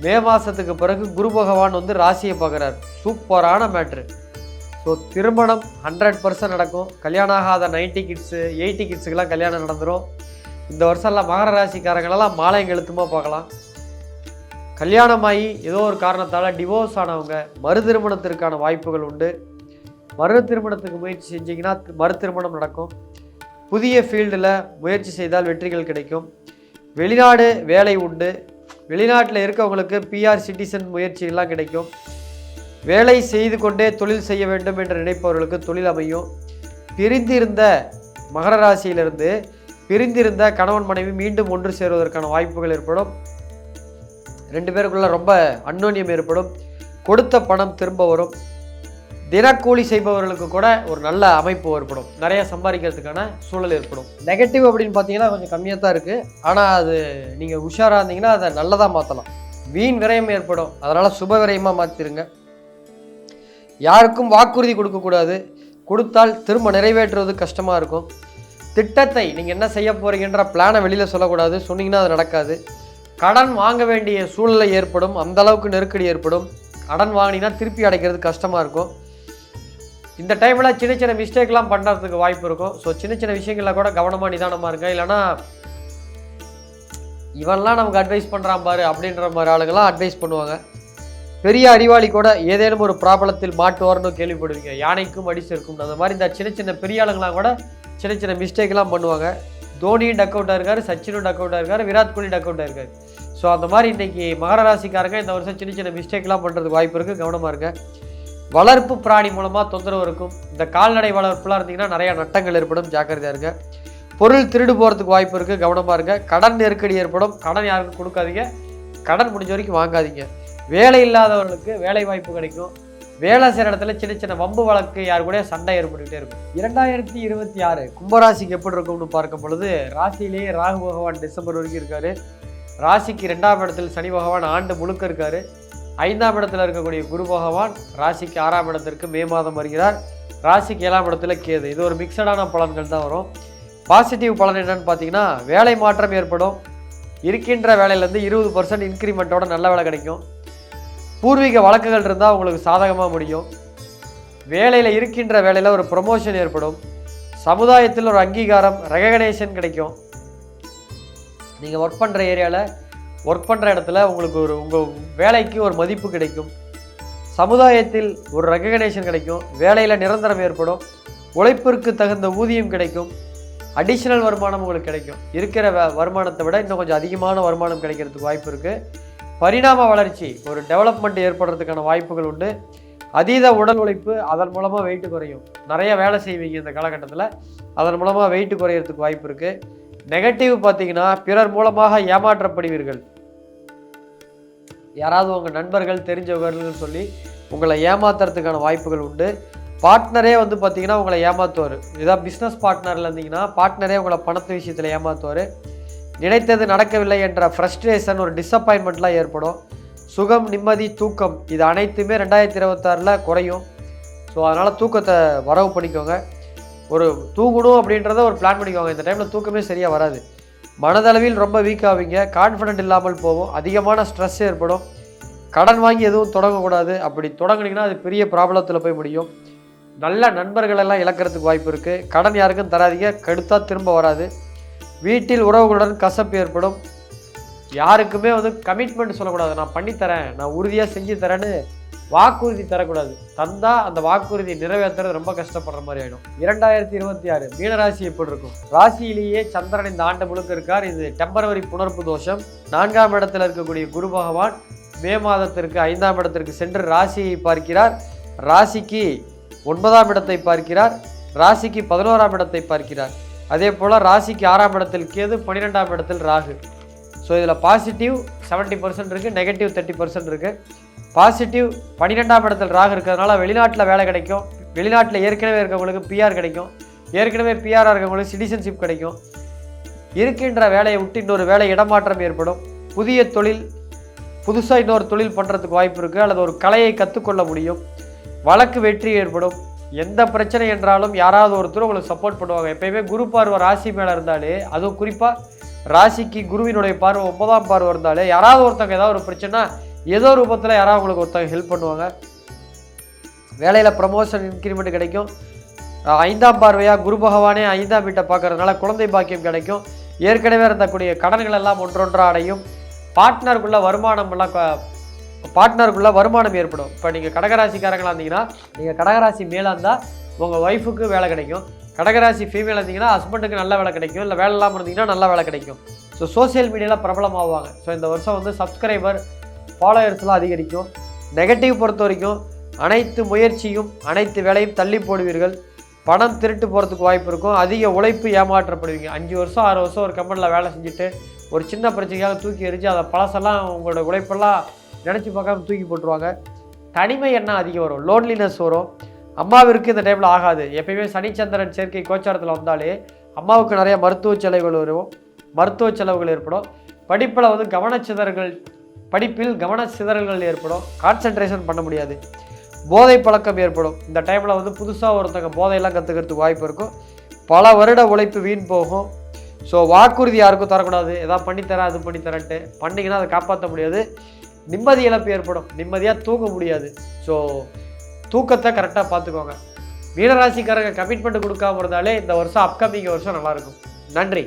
மே மாதத்துக்கு பிறகு குரு பகவான் வந்து ராசியை பார்க்குறார். சூப்பரான மேட்ரு. ஸோ திருமணம் 100% நடக்கும். கல்யாணம் ஆகாத 90 கிட்ஸு 80 கிட்ஸுக்கெல்லாம் கல்யாணம் நடந்துடும். இந்த வருஷம்லாம் மகர ராசிக்காரங்களெல்லாம் மாலைங்க எழுத்துமாக பார்க்கலாம். கல்யாணமாகி ஏதோ ஒரு காரணத்தால் டிவோர்ஸ் ஆனவங்க மறு திருமணத்திற்கான வாய்ப்புகள் உண்டு. மறு திருமணத்துக்கு முயற்சி செஞ்சிங்கன்னா மறு திருமணம் நடக்கும். புதிய ஃபீல்டில் முயற்சி செய்தால் வெற்றிகள் கிடைக்கும். வெளிநாடு வேலை உண்டு. வெளிநாட்டில் இருக்கவங்களுக்கு பிஆர் சிட்டிசன் முயற்சிகள்லாம் கிடைக்கும். வேலை செய்து கொண்டே தொழில் செய்ய வேண்டும் என்று நினைப்பவர்களுக்கு தொழில் அமையும். பிரிந்திருந்த மகர ராசியிலிருந்து பிரிந்திருந்த கணவன் மனைவி மீண்டும் ஒன்று சேருவதற்கான வாய்ப்புகள் ஏற்படும். 2 பேருக்குள்ள ரொம்ப அந்யோன்யம் ஏற்படும். கொடுத்த பணம் திரும்ப வரும். தினக்கூலி செய்பவர்களுக்கு கூட ஒரு நல்ல அமைப்பு ஏற்படும். நிறைய சம்பாதிக்கிறதுக்கான சூழல் ஏற்படும். நெகட்டிவ் அப்படின்னு பார்த்தீங்கன்னா கொஞ்சம் கம்மியாக தான் இருக்குது. ஆனால் அது நீங்கள் உஷாராக இருந்தீங்கன்னா அதை நல்லதாக மாற்றலாம். வீண் விரயம் ஏற்படும். அதனால் சுப விரயமாக மாற்றிடுங்க. யாருக்கும் வாக்குறுதி கொடுக்கக்கூடாது. கொடுத்தால் திரும்ப நிறைவேற்றுவது கஷ்டமாக இருக்கும். திட்டத்தை நீங்கள் என்ன செய்ய போகிறீங்கன்ற பிளானை வெளியில் சொல்லக்கூடாது. சொன்னீங்கன்னா அது நடக்காது. கடன் வாங்க வேண்டிய சூழ்நிலை ஏற்படும். அந்தளவுக்கு நெருக்கடி ஏற்படும். கடன் வாங்கினீங்கன்னா திருப்பி அடைக்கிறது கஷ்டமாக இருக்கும். இந்த டைமில் சின்ன சின்ன மிஸ்டேக்லாம் பண்ணுறதுக்கு வாய்ப்பு இருக்கும். ஸோ சின்ன சின்ன விஷயங்களில் கூட கவனமாக நிதானமாக இருங்க. இல்லைனா இவன்லாம் நமக்கு அட்வைஸ் பண்ணுறான் பாரு அப்படின்ற மாதிரி ஆளுங்களாம் அட்வைஸ் பண்ணுவாங்க. பெரிய அறிவாளி கூட ஏதேனும் ஒரு ப்ராப்ளத்தில் மாட்டுவார்னு கேள்விப்படுவீங்க. யானைக்கும் அடிச்சு இருக்கும். அந்த மாதிரி இந்த சின்ன சின்ன பெரிய ஆளுங்களாம் கூட சின்ன சின்ன மிஸ்டேக்லாம் பண்ணுவாங்க. தோனியும் டக் அவுட்டாக இருக்கார், சச்சினும் டக் அவுட்டாக இருக்கார், விராட் கோலி டக் அவுட்டாக இருக்கார். ஸோ அந்த மாதிரி இன்றைக்கி மகர ராசிக்காரங்க இந்த வருஷம் சின்ன சின்ன மிஸ்டேக்லாம் பண்ணுறதுக்கு வாய்ப்பு இருக்குது. கவனமாக இருங்க. வளர்ப்பு பிராணி மூலமாக தொந்தரவு இருக்கும். இந்த கால்நடை வளர்ப்புலாம் இருந்தீங்கன்னா நிறையா நட்டங்கள் ஏற்படும். ஜாக்கிரதையாக இருங்க. பொருள் திருடு போகிறதுக்கு வாய்ப்பு இருக்குது. கவனமாக இருங்க. கடன் நெருக்கடி ஏற்படும். கடன் யாருக்கும் கொடுக்காதீங்க. கடன் முடிஞ்ச வரைக்கும் வாங்காதீங்க. வேலை இல்லாதவர்களுக்கு வேலை வாய்ப்பு கிடைக்கும். வேலை செய்கிற இடத்துல சின்ன சின்ன வம்பு வழக்கு யாரு கூட சண்டை ஏற்பட்டுக்கிட்டே இருக்கும். 2026 கும்பராசிக்கு எப்படி இருக்கும்னு பார்க்கும் பொழுது ராசியிலேயே ராகு பகவான் டிசம்பர் வரைக்கும் இருக்காரு. ராசிக்கு 2ஆம் இடத்தில் சனி பகவான் ஆண்டு முழுக்க இருக்காரு. 5ஆம் இடத்துல இருக்கக்கூடிய குரு பகவான் ராசிக்கு 6ஆம் இடத்திற்கு மே மாதம் வருகிறார். ராசிக்கு 7ஆம் இடத்துல கேது. இது ஒரு மிக்சடான பலன்கள் தான் வரும். பாசிட்டிவ் பலன் என்னன்னு பார்த்தீங்கன்னா வேலை மாற்றம் ஏற்படும். இருக்கின்ற வேலையிலேருந்து 20% இன்க்ரிமெண்ட்டோட நல்ல வேலை கிடைக்கும். பூர்வீக வழக்குகள் இருந்தால் உங்களுக்கு சாதகமாக முடியும். வேலையில் இருக்கின்ற வேலையில் ஒரு ப்ரொமோஷன் ஏற்படும். சமுதாயத்தில் ஒரு அங்கீகாரம், ரெகக்னேஷன் கிடைக்கும். நீங்கள் ஒர்க் பண்ணுற ஏரியாவில், ஒர்க் பண்ணுற இடத்துல உங்களுக்கு உங்கள் வேலைக்கு ஒரு மதிப்பு கிடைக்கும். சமுதாயத்தில் ஒரு ரெகக்னேஷன் கிடைக்கும். வேலையில் நிரந்தரம் ஏற்படும். உழைப்பிற்கு தகுந்த ஊதியம் கிடைக்கும். அடிஷ்னல் வருமானம் உங்களுக்கு கிடைக்கும். இருக்கிற வருமானத்தை விட இன்னும் கொஞ்சம் அதிகமான வருமானம் கிடைக்கிறதுக்கு வாய்ப்பு இருக்குது. பரிணாம வளர்ச்சி, ஒரு டெவலப்மெண்ட் ஏற்படுறதுக்கான வாய்ப்புகள் உண்டு. அதீத உடல் உழைப்பு, அதன் மூலமாக வெயிட்டு குறையும். நிறைய வேலை செய்வீங்க இந்த காலகட்டத்தில், அதன் மூலமாக வெயிட்டு குறையிறதுக்கு வாய்ப்பு இருக்குது. நெகட்டிவ் பார்த்தீங்கன்னா, பிறர் மூலமாக ஏமாற்றப்படுவீர்கள். யாராவது உங்கள் நண்பர்கள் தெரிஞ்சவர்கள் சொல்லி உங்களை ஏமாத்துறதுக்கான வாய்ப்புகள் உண்டு. பார்ட்னரே வந்து பார்த்தீங்கன்னா உங்களை ஏமாற்றுவார். இதான் பிஸ்னஸ் பார்ட்னரில் இருந்தீங்கன்னா பார்ட்னரே உங்களை பணத்து விஷயத்தில் ஏமாற்றுவார். நினைத்தது நடக்கவில்லை என்ற ஃப்ரஸ்ட்ரேஷன், ஒரு டிஸப்பாயின்மெண்ட்லாம் ஏற்படும். சுகம், நிம்மதி, தூக்கம் இது அனைத்துமே 2026 குறையும். ஸோ அதனால் தூக்கத்தை வரவு பண்ணிக்கோங்க. ஒரு தூங்கணும் அப்படின்றத ஒரு பிளான் பண்ணிக்கோங்க. இந்த டைமில் தூக்கமே சரியாக வராது. மனதளவில் ரொம்ப வீக் ஆவீங்க. கான்ஃபிடென்ட் இல்லாமல் போகும். அதிகமான ஸ்ட்ரெஸ் ஏற்படும். கடன் வாங்கி எதுவும் தொடங்கக்கூடாது. அப்படி தொடங்குனீங்கன்னா அது பெரிய ப்ராப்ளத்தில் போய் முடியும். நல்ல நண்பர்களெல்லாம் இழக்கிறதுக்கு வாய்ப்பு இருக்குது. கடன் யாருக்கும் தராதிங்க, கெடுத்தா திரும்ப வராது. வீட்டில் உறவுகளுடன் கசப்பு ஏற்படும். யாருக்குமே வந்து கமிட்மெண்ட் சொல்லக்கூடாது. நான் பண்ணித்தரேன், நான் உறுதியாக செஞ்சு தரேன்னு வாக்குறுதி தரக்கூடாது. தந்தால் அந்த வாக்குறுதி நிறைவேற்றுறது ரொம்ப கஷ்டப்படுற மாதிரி ஆகிடும். 2026 மீனராசி எப்படி இருக்கும்? ராசியிலேயே சந்திரன் இந்த ஆண்டு முழுக்க இருக்கார். இது டெம்பரவரி புணர்ப்பு தோஷம். 4ஆம் இடத்தில் இருக்கக்கூடிய குரு பகவான் மே மாதத்திற்கு 5ஆம் இடத்திற்கு சென்று ராசியை பார்க்கிறார். ராசிக்கு 9ஆம் இடத்தை பார்க்கிறார். ராசிக்கு 11ஆம் இடத்தை பார்க்கிறார். அதே போல் ராசிக்கு 6ஆம் இடத்தில் கேது, 12ஆம் இடத்தில் ராகு. ஸோ இதில் பாசிட்டிவ் 70% இருக்குது, நெகட்டிவ் 30% இருக்குது. பாசிட்டிவ் 12ஆம் இடத்தில் ராகு இருக்கிறதுனால வெளிநாட்டில் வேலை கிடைக்கும். வெளிநாட்டில் ஏற்கனவே இருக்கவங்களுக்கு பிஆர் கிடைக்கும். ஏற்கனவே பிஆராக இருக்கவங்களுக்கு சிட்டிசன்ஷிப் கிடைக்கும். இருக்கின்ற வேலையை விட்டு இன்னொரு வேலை இடமாற்றம் ஏற்படும். புதிய தொழில், புதுசாக இன்னொரு தொழில் பண்ணுறதுக்கு வாய்ப்பு இருக்குது. அல்லது ஒரு கலையை கற்றுக்கொள்ள முடியும். வழக்கு வெற்றி ஏற்படும். எந்த பிரச்சனை என்றாலும் யாராவது ஒருத்தர் உங்களுக்கு சப்போர்ட் பண்ணுவாங்க. எப்பயுமே குரு பார்வை ராசி மேலே இருந்தாலே, அதுவும் குறிப்பாக ராசிக்கு குருவினுடைய பார்வை 9ஆம் பார்வை இருந்தாலே, யாராவது ஒருத்தவங்க ஏதாவது ஒரு பிரச்சனை ஏதோ ரூபத்தில் யாராவது உங்களுக்கு ஒருத்தவங்க ஹெல்ப் பண்ணுவாங்க. வேலையில் ப்ரமோஷன், இன்க்ரிமெண்ட் கிடைக்கும். 5ஆம் பார்வையாக குரு பகவானே 5ஆம் வீட்டை பார்க்கறதுனால குழந்தை பாக்கியம் கிடைக்கும். ஏற்கனவே இருந்தக்கூடிய கடன்கள் எல்லாம் ஒன்றொன்றாக அடையும். பார்ட்னருக்குள்ள வருமானம் ஏற்படும். இப்போ நீங்கள் கடகராசிக்காரங்களாக இருந்தீங்கன்னா, நீங்கள் கடகராசி மேலே இருந்தால் உங்கள் ஒய்ஃபுக்கு வேலை கிடைக்கும். கடகராசி ஃபீமேல் இருந்தீங்கன்னா ஹஸ்பண்டுக்கு நல்ல வேலை கிடைக்கும். இல்லை வேலை இல்லாமல் இருந்தீங்கன்னா நல்ல வேலை கிடைக்கும். ஸோ சோசியல் மீடியாவில் பிரபலமாகுவாங்க. ஸோ இந்த வருஷம் வந்து சப்ஸ்கிரைபர், ஃபாலோயர்ஸ்லாம் அதிகரிக்கும். நெகட்டிவ் பொறுத்த வரைக்கும் அனைத்து முயற்சியும், அனைத்து வேலையும் தள்ளி போடுவீர்கள். பணம் திருட்டு போகிறதுக்கு வாய்ப்பு இருக்கும். அதிக உழைப்பு ஏமாற்றப்படுவீங்க. 5 வருஷம் 6 வருஷம் ஒரு கம்பெனியில் வேலை செஞ்சுட்டு ஒரு சின்ன பிரச்சனைக்காக தூக்கி எரிஞ்சு அதை பழசெல்லாம் உங்களோட உழைப்பெல்லாம் நினச்சி பார்க்காம தூக்கி போட்டுருவாங்க. தனிமை எண்ணம் அதிகம் வரும், லோன்லினஸ் வரும். அம்மாவிற்கு இந்த டைமில் ஆகாது. எப்பயுமே சனிச்சந்திரன் சேர்க்கை கோச்சாரத்தில் வந்தாலே அம்மாவுக்கு நிறைய மருத்துவ செலவுகள் வரும், மருத்துவ செலவுகள் ஏற்படும். படிப்பில் வந்து படிப்பில் கவனச்சிதறல்கள் ஏற்படும். கான்சன்ட்ரேஷன் பண்ண முடியாது. போதை பழக்கம் ஏற்படும். இந்த டைமில் வந்து புதுசாக ஒருத்தங்க போதையெல்லாம் கற்றுக்கிறதுக்கு வாய்ப்பு இருக்கும். பல வருட உழைப்பு வீண் போகும். ஸோ வாக்குறுதி யாருக்கும் தரக்கூடாது. எதாவது பண்ணித்தரேன், அது பண்ணித்தரேன்ட்டு பண்ணிங்கன்னா அதை காப்பாற்ற முடியாது. நிம்மதி இழப்பு ஏற்படும். நிம்மதியாக தூங்க முடியாது. ஸோ தூக்கத்தை கரெக்டாக பார்த்துக்கோங்க. மீனராசிக்காரங்க கமிட்மெண்ட் கொடுக்காம இருந்தாலே இந்த வருஷம், அப்கமிங் வருஷம் நல்லாயிருக்கும். நன்றி.